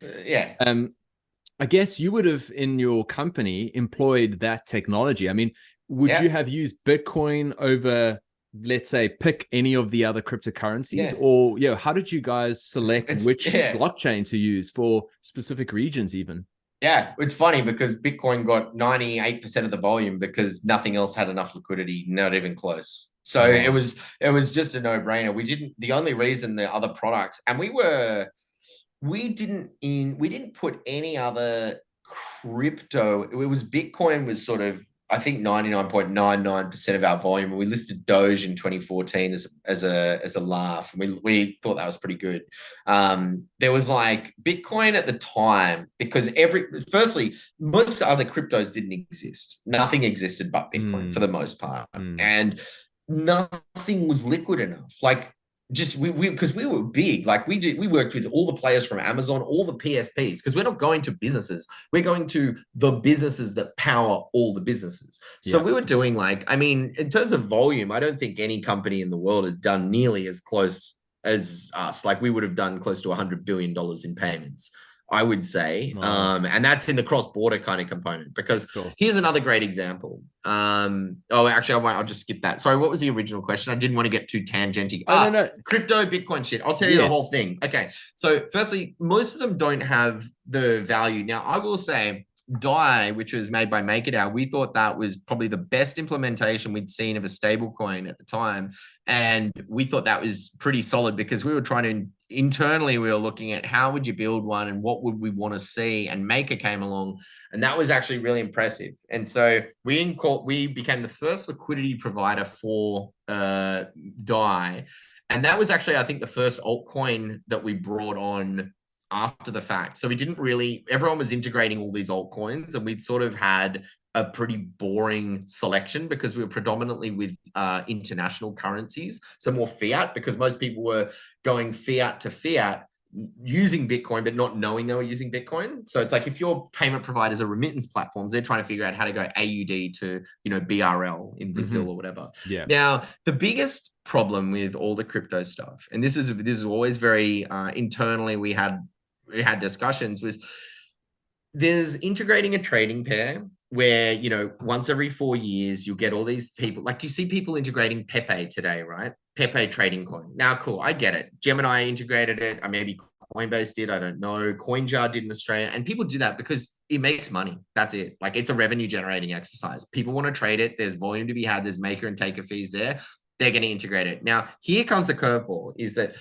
I guess you would have in your company employed that technology. I mean, would you have used Bitcoin over, let's say, pick any of the other cryptocurrencies, or how did you guys select which blockchain to use for specific regions even? Yeah, it's funny because Bitcoin got 98% of the volume because nothing else had enough liquidity, not even close. So it was just a no-brainer. The only reason the other products, and we didn't put any other crypto. It was Bitcoin was sort of, I think, 99.99% of our volume. We listed Doge in 2014 as a laugh. We thought that was pretty good. There was like Bitcoin at the time, because firstly, most other cryptos didn't exist. Nothing existed but Bitcoin for the most part. And nothing was liquid enough. Like, just because we were big, like we worked with all the players from Amazon, all the PSPs, because we're not going to businesses, we're going to the businesses that power all the businesses. So we were doing, like, I mean, in terms of volume, I don't think any company in the world has done nearly as close as us. Like, we would have done close to $100 billion in payments, I would say. And that's in the cross-border kind of component, because here's another great example. Actually, I'll just skip that. Sorry, what was the original question? I didn't want to get too tangenty. No. Crypto, Bitcoin shit. I'll tell you the whole thing. Okay. So firstly, most of them don't have the value. Now, I will say DAI, which was made by MakerDAO, we thought that was probably the best implementation we'd seen of a stable coin at the time. And we thought that was pretty solid, because we were trying to, internally, we were looking at how would you build one and what would we want to see, and Maker came along, and that was actually really impressive. And so we became the first liquidity provider for DAI. And that was actually, I think, the first altcoin that we brought on after the fact. So everyone was integrating all these altcoins, and we'd sort of had a pretty boring selection, because we were predominantly with international currencies, so more fiat, because most people were going fiat to fiat using Bitcoin, but not knowing they were using Bitcoin. So it's like, if your payment providers are remittance platforms, they're trying to figure out how to go AUD to, BRL in Brazil or whatever. Yeah. Now, the biggest problem with all the crypto stuff, and this is always very internally, we had discussions, was there's integrating a trading pair where, once every 4 years, you'll get all these people, like you see people integrating Pepe today, right? Pepe trading coin. Now, cool, I get it. Gemini integrated it. I maybe Coinbase did. I don't know. CoinJar did in Australia, and people do that because it makes money. That's it. Like, it's a revenue generating exercise. People want to trade it. There's volume to be had. There's maker and taker fees there. They're going to integrate it. Now, here comes the curveball: is that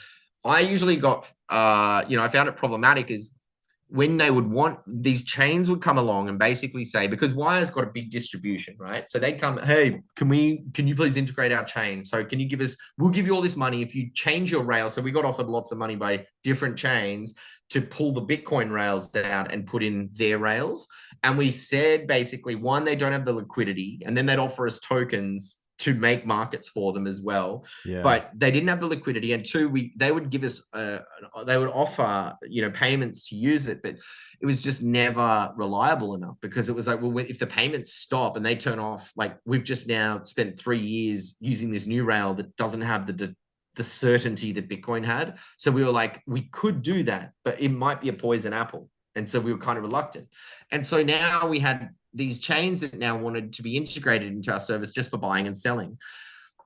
I usually got, I found it problematic is when they would want, these chains would come along and basically say, because Wyre's got a big distribution, right? So they come, hey, can you please integrate our chain? So can you give us, we'll give you all this money if you change your rails. So we got offered lots of money by different chains to pull the Bitcoin rails out and put in their rails. And we said basically, one, they don't have the liquidity, and then they'd offer us tokens to make markets for them as well. Yeah. But they didn't have the liquidity. And two, they would give us, they would offer, payments to use it, but it was just never reliable enough, because it was like, well, if the payments stop and they turn off, like, we've just now spent 3 years using this new rail that doesn't have the certainty that Bitcoin had. So we were like, we could do that, but it might be a poison apple. And so we were kind of reluctant. And so now we had these chains that now wanted to be integrated into our service just for buying and selling.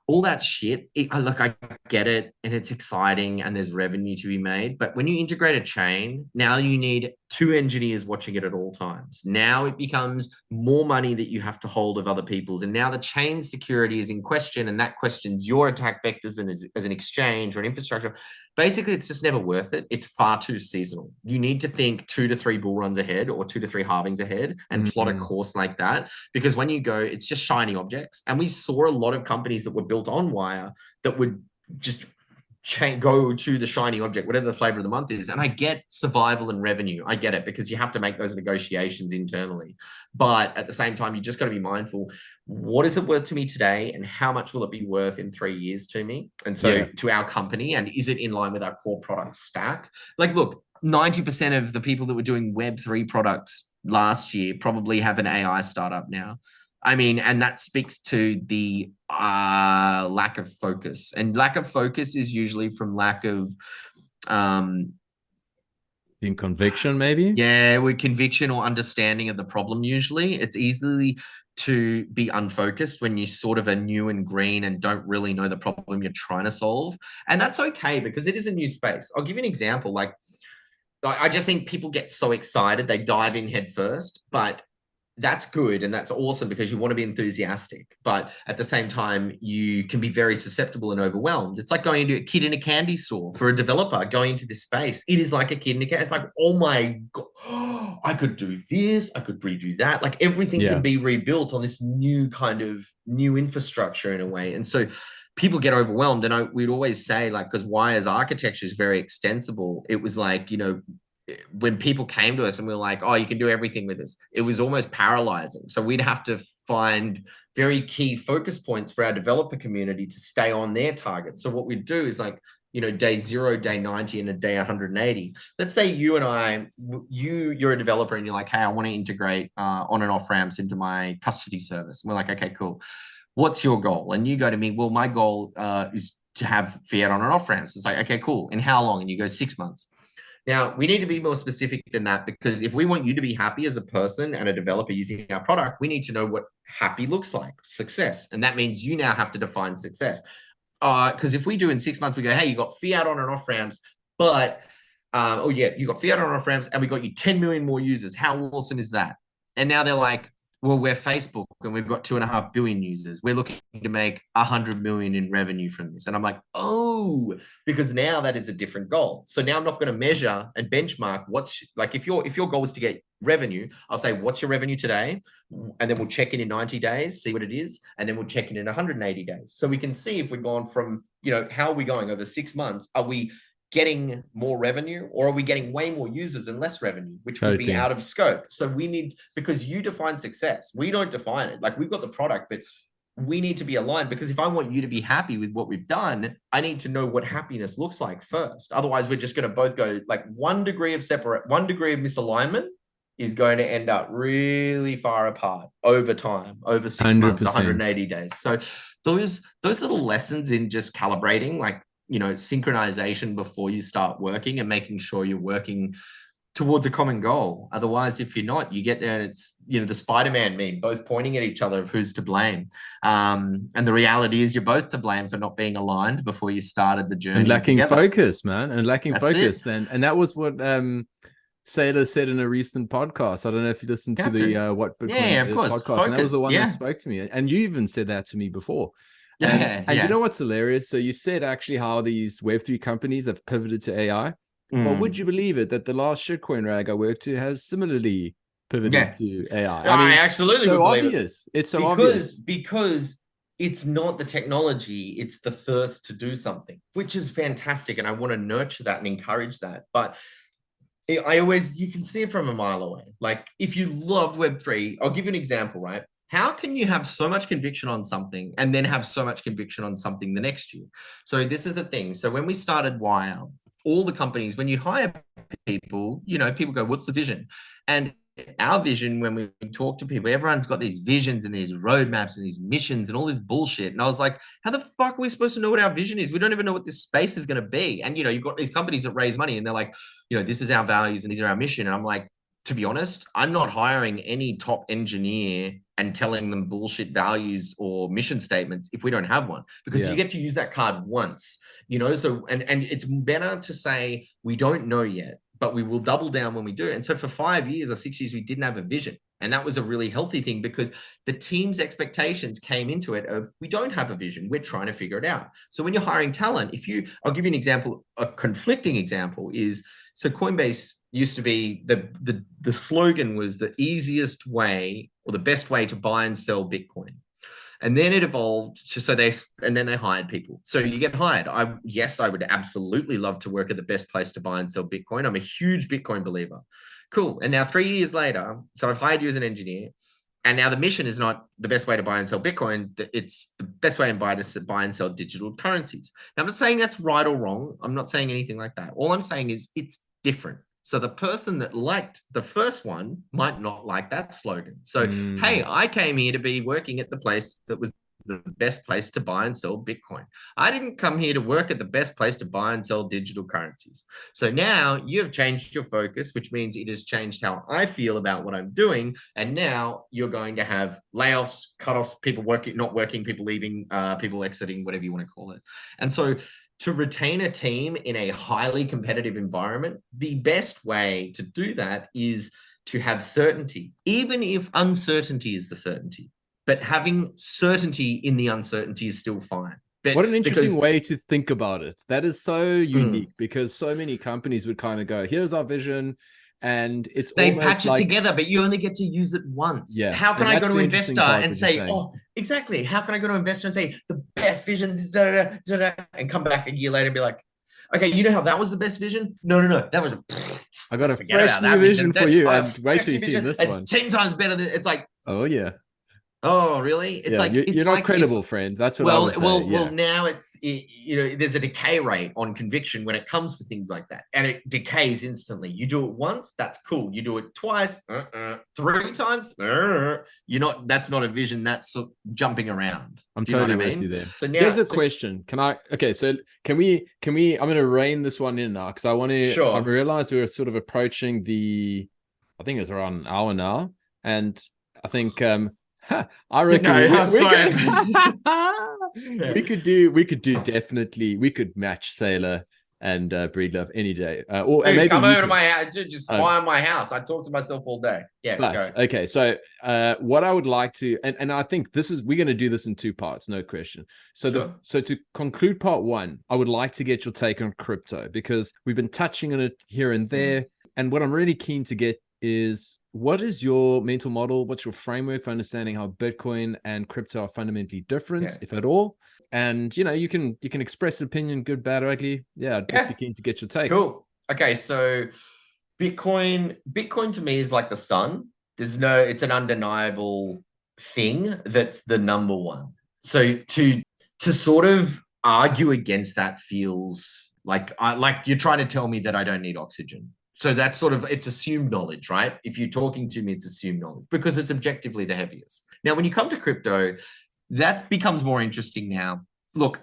All that shit, look, I get it, and it's exciting, and there's revenue to be made. But when you integrate a chain, now you need 2 engineers watching it at all times. Now it becomes more money that you have to hold of other people's. And now the chain security is in question, and that questions your attack vectors and as an exchange or an infrastructure. Basically, it's just never worth it. It's far too seasonal. You need to think 2 to 3 bull runs ahead, or 2 to 3 halvings ahead, and plot a course like that. Because when you go, it's just shiny objects. And we saw a lot of companies that were built on Wyre that would just go to the shiny object, whatever the flavor of the month is. And I get survival and revenue. I get it, because you have to make those negotiations internally. But at the same time, you just got to be mindful. What is it worth to me today, and how much will it be worth in 3 years to me? And so to our company, and is it in line with our core product stack? Like, look, 90% of the people that were doing Web3 products last year probably have an AI startup now. I mean, and that speaks to the lack of focus. And lack of focus is usually from lack of in conviction, maybe? Yeah, with conviction or understanding of the problem. Usually it's easily to be unfocused when you sort of are new and green and don't really know the problem you're trying to solve. And that's okay, because it is a new space. I'll give you an example. Like, I just think people get so excited, they dive in head first, but that's good and that's awesome, because you want to be enthusiastic, but at the same time you can be very susceptible and overwhelmed. It's like going to a kid in a candy store. For a developer going into this space, it is like a kid in a candy. It's like, oh my God, I could do this, I could redo that. Like, everything can be rebuilt on this new kind of new infrastructure in a way. And so people get overwhelmed. And we'd always say, like, because Wyre's architecture is very extensible, it was like, when people came to us and we were like, oh, you can do everything with us, it was almost paralyzing. So we'd have to find very key focus points for our developer community to stay on their target. So what we'd do is, like, day 0, day 90, and a day 180. Let's say you and I, you're a developer and you're like, hey, I want to integrate on and off ramps into my custody service. And we're like, okay, cool. What's your goal? And you go to me, well, my goal is to have fiat on and off ramps. It's like, okay, cool. And how long? And you go 6 months. Now, we need to be more specific than that, because if we want you to be happy as a person and a developer using our product, we need to know what happy looks like, success. And that means you now have to define success. Because if we do in 6 months, we go, hey, you got fiat on and off ramps, but, you got fiat on and off ramps, and we got you 10 million more users. How awesome is that? And now they're like, well, we're Facebook and we've got 2.5 billion users. We're looking to make 100 million in revenue from this. And I'm like, oh, because now that is a different goal. So now I'm not going to measure and benchmark if your goal is to get revenue, I'll say, what's your revenue today? And then we'll check in 90 days, see what it is. And then we'll check in 180 days. So we can see if we've gone from, how are we going over 6 months? Are we getting more revenue, or are we getting way more users and less revenue, which would be out of scope? So we need, because you define success, we don't define it. Like, we've got the product, but we need to be aligned, because if I want you to be happy with what we've done, I need to know what happiness looks like first. Otherwise, we're just going to both go, like, 1 degree of misalignment is going to end up really far apart over time, over 6 months, 180 days. So those little lessons in just calibrating, like, synchronization before you start working, and making sure you're working towards a common goal. Otherwise, if you're not, you get there and it's, the Spider-Man meme, both pointing at each other of who's to blame. And the reality is you're both to blame for not being aligned before you started the journey and lacking together. focus, man, and lacking That's focus. And that was what Saylor said in a recent podcast. I don't know if you listened to the What Bitcoin of course. podcast. Focus, and that was the one that spoke to me. And you even said that to me before. And you know what's hilarious? So you said actually how these Web3 companies have pivoted to AI. Well, would you believe it that the last shitcoin rag I worked to has similarly pivoted to AI? I absolutely so would believe obvious. It's so obvious. Because it's not the technology, it's the thirst to do something, which is fantastic. And I want to nurture that and encourage that. But you can see it from a mile away. Like if you loved Web3, I'll give you an example, right? How can you have so much conviction on something and then have so much conviction on something the next year? So this is the thing. So when we started Wyre, all the companies, when you hire people, people go, what's the vision? And our vision, when we talk to people, everyone's got these visions and these roadmaps and these missions and all this bullshit. And I was like, how the fuck are we supposed to know what our vision is? We don't even know what this space is going to be. And, you've got these companies that raise money and they're like, this is our values and these are our mission. And I'm like, to be honest, I'm not hiring any top engineer and telling them bullshit values or mission statements if we don't have one, because you get to use that card once, so, and it's better to say, we don't know yet, but we will double down when we do it. And so for 5 years or 6 years, we didn't have a vision. And that was a really healthy thing because the team's expectations came into it of, we don't have a vision. We're trying to figure it out. So when you're hiring talent, I'll give you an example, a conflicting example is, so Coinbase used to be the slogan was the easiest way or the best way to buy and sell Bitcoin. And then it evolved and then they hired people. So you get hired. I would absolutely love to work at the best place to buy and sell Bitcoin. I'm a huge Bitcoin believer. Cool. And now 3 years later, so I've hired you as an engineer. And now the mission is not the best way to buy and sell Bitcoin. It's the best way to buy and sell digital currencies. Now, I'm not saying that's right or wrong. I'm not saying anything like that. All I'm saying is it's different. So the person that liked the first one might not like that slogan. So, hey, I came here to be working at the place that was the best place to buy and sell Bitcoin. I didn't come here to work at the best place to buy and sell digital currencies. So now you have changed your focus, which means it has changed how I feel about what I'm doing. And now you're going to have layoffs, cutoffs, people working, not working, people leaving, people exiting, whatever you want to call it. And so to retain a team in a highly competitive environment, the best way to do that is to have certainty, even if uncertainty is the certainty. But having certainty in the uncertainty is still fine. But what an interesting way to think about it. That is so unique because so many companies would kind of go, here's our vision. And they patch it together, but you only get to use it once. Yeah. How can I go to investor and say, exactly. How can I go to investor and say the best vision, and come back a year later and be like, okay, you know how that was the best vision? No. That was I got a fresh new vision for you. And wait till you see this one. It's 10 times better than it's like, oh yeah. Oh, really? It's like you're not credible, friend. That's what I would say. Well, now there's a decay rate on conviction when it comes to things like that, and it decays instantly. You do it once, that's cool. You do it twice, 3 times, you're not. That's not a vision. That's sort of jumping around. I'm totally with you there. So now, here's a question. Can I? Okay, so can we? I'm going to rein this one in now because I want to. Sure. I realized we were sort of approaching I think it's around an hour now, and I think. I reckon we could match Sailor and Breedlove any day. Or dude, maybe come over to my house, dude, just spy on my house. I talk to myself all day. Yeah, go. Okay. So what I would like to, and I think we're going to do this in 2 parts, no question. So sure. So to conclude part 1, I would like to get your take on crypto because we've been touching on it here and there. And what I'm really keen to get is, what is your mental model? What's your framework for understanding how Bitcoin and crypto are fundamentally different, if at all? And you can express an opinion, good, bad, or ugly. I'd just be keen to get your take. Cool. Okay, so Bitcoin to me is like the sun. It's an undeniable thing that's the number one. So to sort of argue against that feels like you're trying to tell me that I don't need oxygen. So that's it's assumed knowledge, right? If you're talking to me, it's assumed knowledge because it's objectively the heaviest. Now, when you come to crypto, that becomes more interesting now. Look,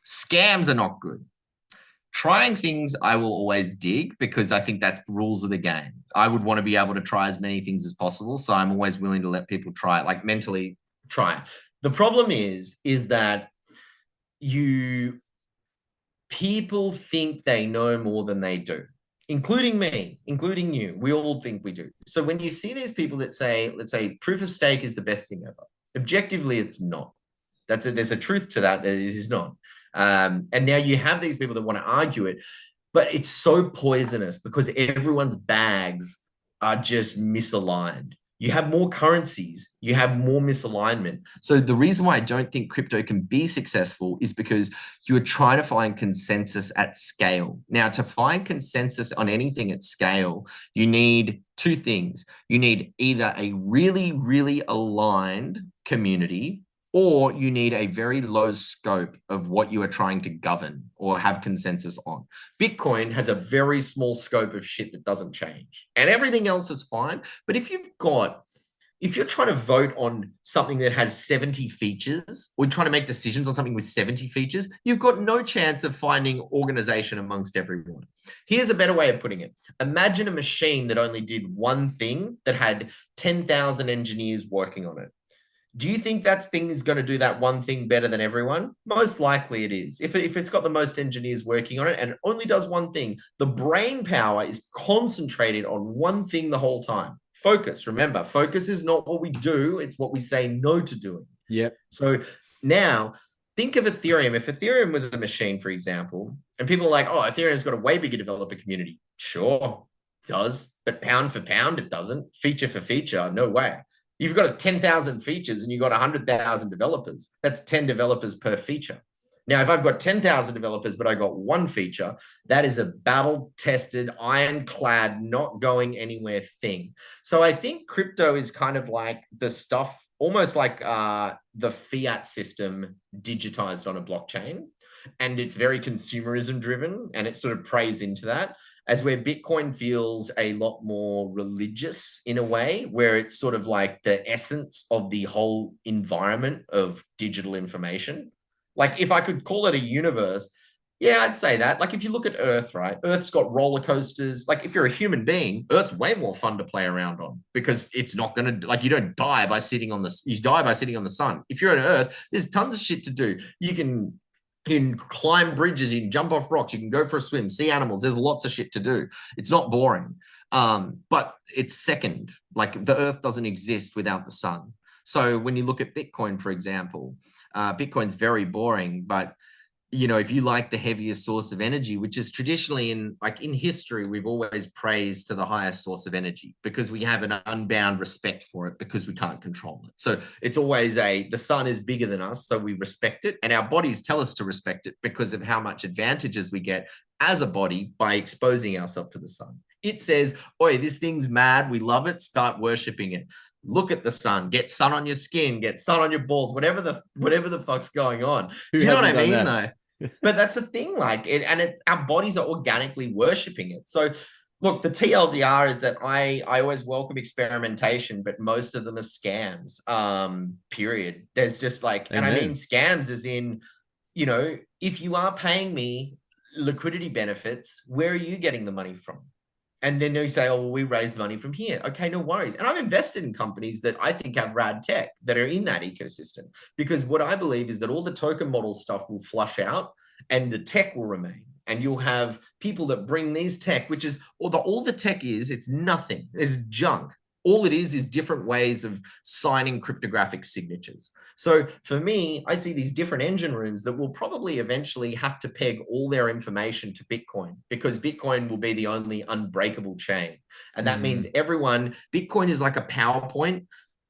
scams are not good. Trying things I will always dig because I think that's the rules of the game. I would want to be able to try as many things as possible. So I'm always willing to let people try it, like mentally try it. The problem is that people think they know more than they do, including me, including you. We all think we do. So when you see these people that say, let's say, proof of stake is the best thing ever, objectively, it's not. There's a truth to that. It is not. And now you have these people that want to argue it, but it's so poisonous because everyone's bags are just misaligned. You have more currencies, you have more misalignment. So the reason why I don't think crypto can be successful is because you're trying to find consensus at scale. Now, to find consensus on anything at scale, you need two things. You need either a really, really aligned community, or you need a very low scope of what you are trying to govern or have consensus on. Bitcoin has a very small scope of shit that doesn't change, and everything else is fine. But if you're trying to vote on something that has 70 features, or you're trying to make decisions on something with 70 features, you've got no chance of finding organization amongst everyone. Here's a better way of putting it. Imagine a machine that only did one thing that had 10,000 engineers working on it. Do you think that thing is going to do that one thing better than everyone? Most likely it is. If it's got the most engineers working on it and it only does one thing, the brain power is concentrated on one thing the whole time. Focus. Remember, focus is not what we do. It's what we say no to doing. Yep. So now think of Ethereum. If Ethereum was a machine, for example, and people are like, oh, Ethereum's got a way bigger developer community. Sure, it does. But pound for pound, it doesn't. Feature for feature, no way. You've got 10,000 features and you've got 100,000 developers. That's 10 developers per feature. Now, if I've got 10,000 developers, but I got one feature, that is a battle-tested, ironclad, not going anywhere thing. So I think crypto is kind of like the stuff, almost like the fiat system digitized on a blockchain. And it's very consumerism driven, and it sort of preys into that. As where Bitcoin feels a lot more religious in a way, where it's sort of like the essence of the whole environment of digital information. Like if I could call it a universe, yeah, I'd say that. Like if you look at Earth, right? Earth's got roller coasters. Like if you're a human being, Earth's way more fun to play around on because it's not going to, like you don't die by sitting on you die by sitting on the sun. If you're on Earth, there's tons of shit to do. You can climb bridges, you can jump off rocks, you can go for a swim, see animals. There's lots of shit to do. It's not boring, but it's second. Like the Earth doesn't exist without the sun. So when you look at Bitcoin, for example, Bitcoin's very boring, but you know, if you like the heaviest source of energy, which is traditionally in history, we've always praised to the highest source of energy because we have an unbound respect for it because we can't control it. So it's always the sun is bigger than us, so we respect it. And our bodies tell us to respect it because of how much advantages we get as a body by exposing ourselves to the sun. It says, oi, this thing's mad. We love it. Start worshiping it. Look at the sun, get sun on your skin, get sun on your balls, whatever the fuck's going on. Do you know what I mean though? But that's the thing, like it, and our bodies are organically worshiping it. So look, the TLDR is that I always welcome experimentation, but most of them are scams, period. There's just like, and I mean scams as in, you know, if you are paying me liquidity benefits, where are you getting the money from? And then you say, oh, well, we raise money from here. Okay, no worries. And I've invested in companies that I think have rad tech that are in that ecosystem. Because what I believe is that all the token model stuff will flush out and the tech will remain. And you'll have people that bring these tech, which is all the tech is, it's nothing. It's junk. All it is different ways of signing cryptographic signatures. So for me, I see these different engine rooms that will probably eventually have to peg all their information to Bitcoin because Bitcoin will be the only unbreakable chain. And that means Bitcoin is like a PowerPoint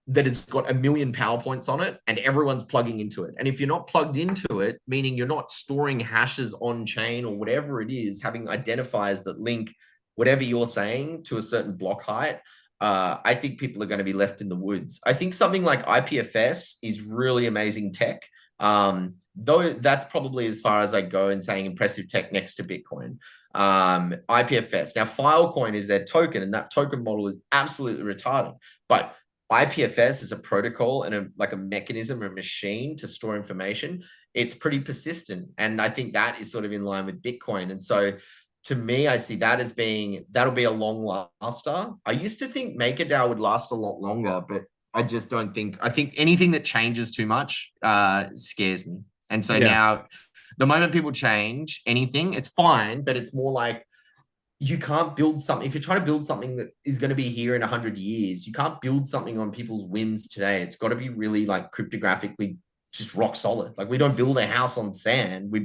that has got 1 million PowerPoints on it and everyone's plugging into it. And if you're not plugged into it, meaning you're not storing hashes on chain or whatever it is, having identifiers that link whatever you're saying to a certain block height, I think people are going to be left in the woods. I think something like IPFS is really amazing tech, though that's probably as far as I go in saying impressive tech next to Bitcoin. IPFS. Now, Filecoin is their token, and that token model is absolutely retarded. But IPFS is a protocol and a mechanism or a machine to store information. it's pretty persistent. And I think that is sort of in line with Bitcoin. And so to me, I see that as being, that'll be a long laster. I used to think MakerDAO would last a lot longer, but I just don't think, I think anything that changes too much scares me. And so now the moment people change anything, it's fine, but it's more like, you can't build something. If you're trying to build something that is going to be here in 100 years, you can't build something on people's whims today. It's got to be really like cryptographically just rock solid. Like we don't build a house on sand. We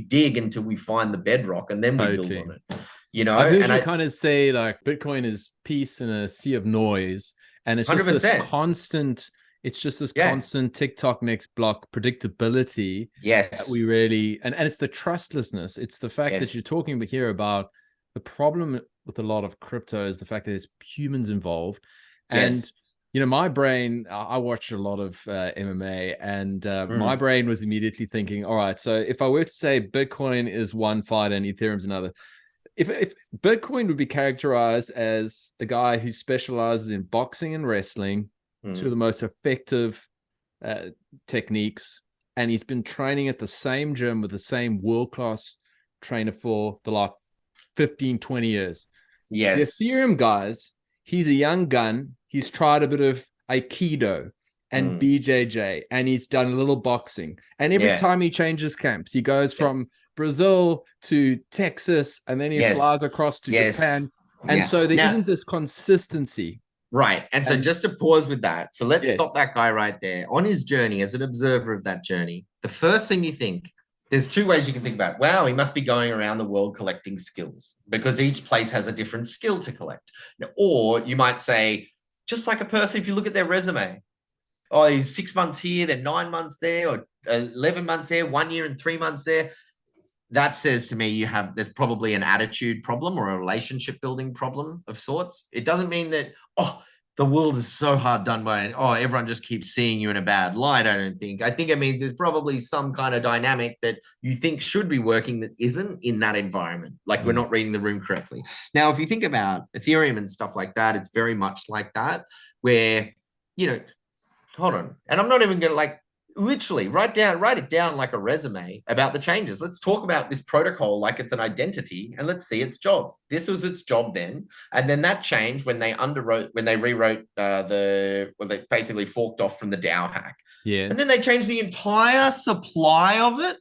dig until we find the bedrock and then we build on it. You know, I've heard you kind of say like Bitcoin is peace in a sea of noise, and it's just 100%. This constant. It's just this constant TikTok next block predictability. Yes, that we really and it's the trustlessness. It's the fact that you're talking here about. The problem with a lot of crypto is the fact that there's humans involved. And, you know, my brain, I watch a lot of MMA, and my brain was immediately thinking, all right, so if I were to say Bitcoin is one fighter and Ethereum's another, if Bitcoin would be characterized as a guy who specializes in boxing and wrestling, two of the most effective techniques, and he's been training at the same gym with the same world-class trainer for the last 15, 20 years. Yes. The Ethereum guys, he's a young gun. He's tried a bit of Aikido and BJJ, and he's done a little boxing. And every time he changes camps, he goes from Brazil to Texas, and then he flies across to Japan. And so there isn't this consistency. Right. And so just to pause with that. So let's stop that guy right there. On his journey, as an observer of that journey, the first thing you think, there's two ways you can think about it. Wow, he must be going around the world collecting skills because each place has a different skill to collect. Or you might say, just like a person, if you look at their resume, oh, he's 6 months here, then 9 months there, or 11 months there, 1 year and 3 months there. That says to me there's probably an attitude problem or a relationship building problem of sorts. It doesn't mean that, the world is so hard done by, and everyone just keeps seeing you in a bad light. I don't think. I think it means there's probably some kind of dynamic that you think should be working that isn't in that environment. Like we're not reading the room correctly. Now, if you think about Ethereum and stuff like that, it's very much like that, where, hold on. And I'm not even going to literally write it down like a resume about the changes. Let's talk about this protocol like it's an identity, and let's see its jobs. This was its job then, and then that changed when they rewrote they basically forked off from the DAO hack. Yes. And then they changed the entire supply of it.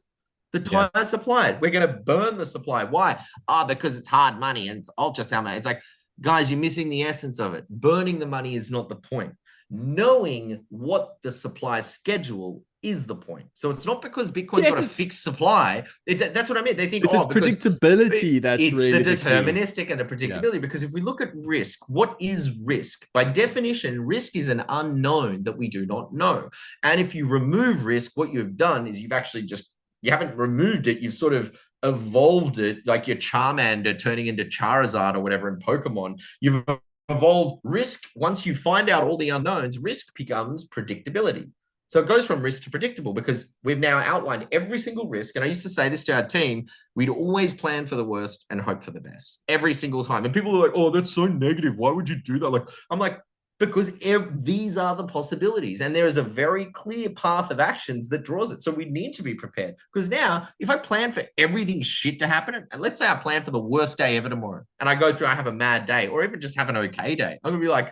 The entire supply. We're going to burn the supply. Why? Because it's hard money and it's ultrasound money. It's like, guys, you're missing the essence of it. Burning the money is not the point. Knowing what the supply schedule is the point. So it's not because Bitcoin's got a fixed supply. That's what I mean. They think it's predictability that's it's really the deterministic and the predictability. Because if we look at risk, what is risk? By definition, risk is an unknown that we do not know. And if you remove risk, what you've done is you haven't removed it. You've sort of evolved it, like your Charmander turning into Charizard or whatever in Pokemon. You've evolved risk. Once you find out all the unknowns, risk becomes predictability. So it goes from risk to predictable because we've now outlined every single risk. And I used to say this to our team, we'd always plan for the worst and hope for the best every single time. And people are like, oh, that's so negative. Why would you do that? I'm like, because these are the possibilities. And there is a very clear path of actions that draws it. So we need to be prepared. Because now, if I plan for everything shit to happen, and let's say I plan for the worst day ever tomorrow, and I go through, I have a mad day, or even just have an okay day, I'm going to be like,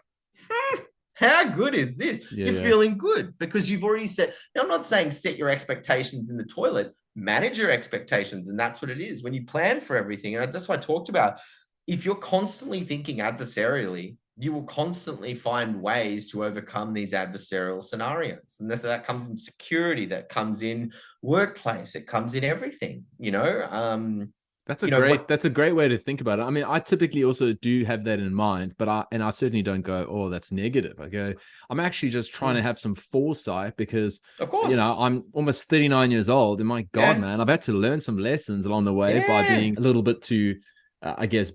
how good is this? You're feeling good because you've already set. Now, I'm not saying set your expectations in the toilet, manage your expectations. And that's what it is. When you plan for everything, and that's what I talked about, if you're constantly thinking adversarially, you will constantly find ways to overcome these adversarial scenarios. And that comes in security, that comes in workplace, it comes in everything, That's a great way to think about it. I mean, I typically also do have that in mind, but I certainly don't go, oh, that's negative. I go, I'm actually just trying to have some foresight because, of course, I'm almost 39 years old. And my God, man, I've had to learn some lessons along the way by being a little bit too,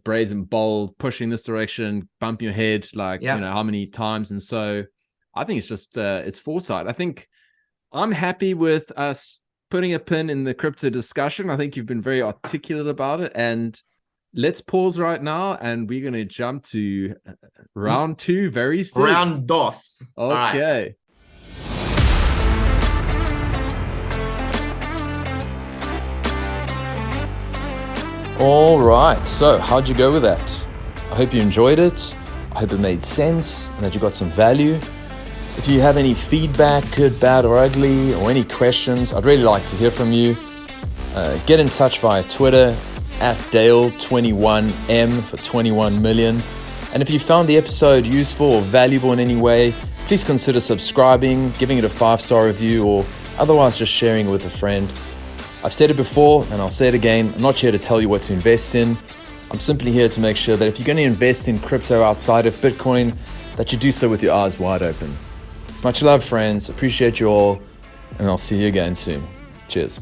brazen, bold, pushing this direction, bump your head, how many times. And so I think it's just, it's foresight. I think I'm happy with us putting a pin in the crypto discussion. I think you've been very articulate about it. And let's pause right now and we're going to jump to round 2 very soon. Round dos. Okay. All right, so how'd you go with that? I hope you enjoyed it. I hope it made sense and that you got some value. If you have any feedback, good, bad, or ugly, or any questions, I'd really like to hear from you. Get in touch via Twitter at Dale21M for 21 million. And if you found the episode useful or valuable in any way, please consider subscribing, giving it a 5-star review, or otherwise just sharing it with a friend. I've said it before and I'll say it again. I'm not here to tell you what to invest in. I'm simply here to make sure that if you're going to invest in crypto outside of Bitcoin, that you do so with your eyes wide open. Much love, friends. Appreciate you all, and I'll see you again soon. Cheers.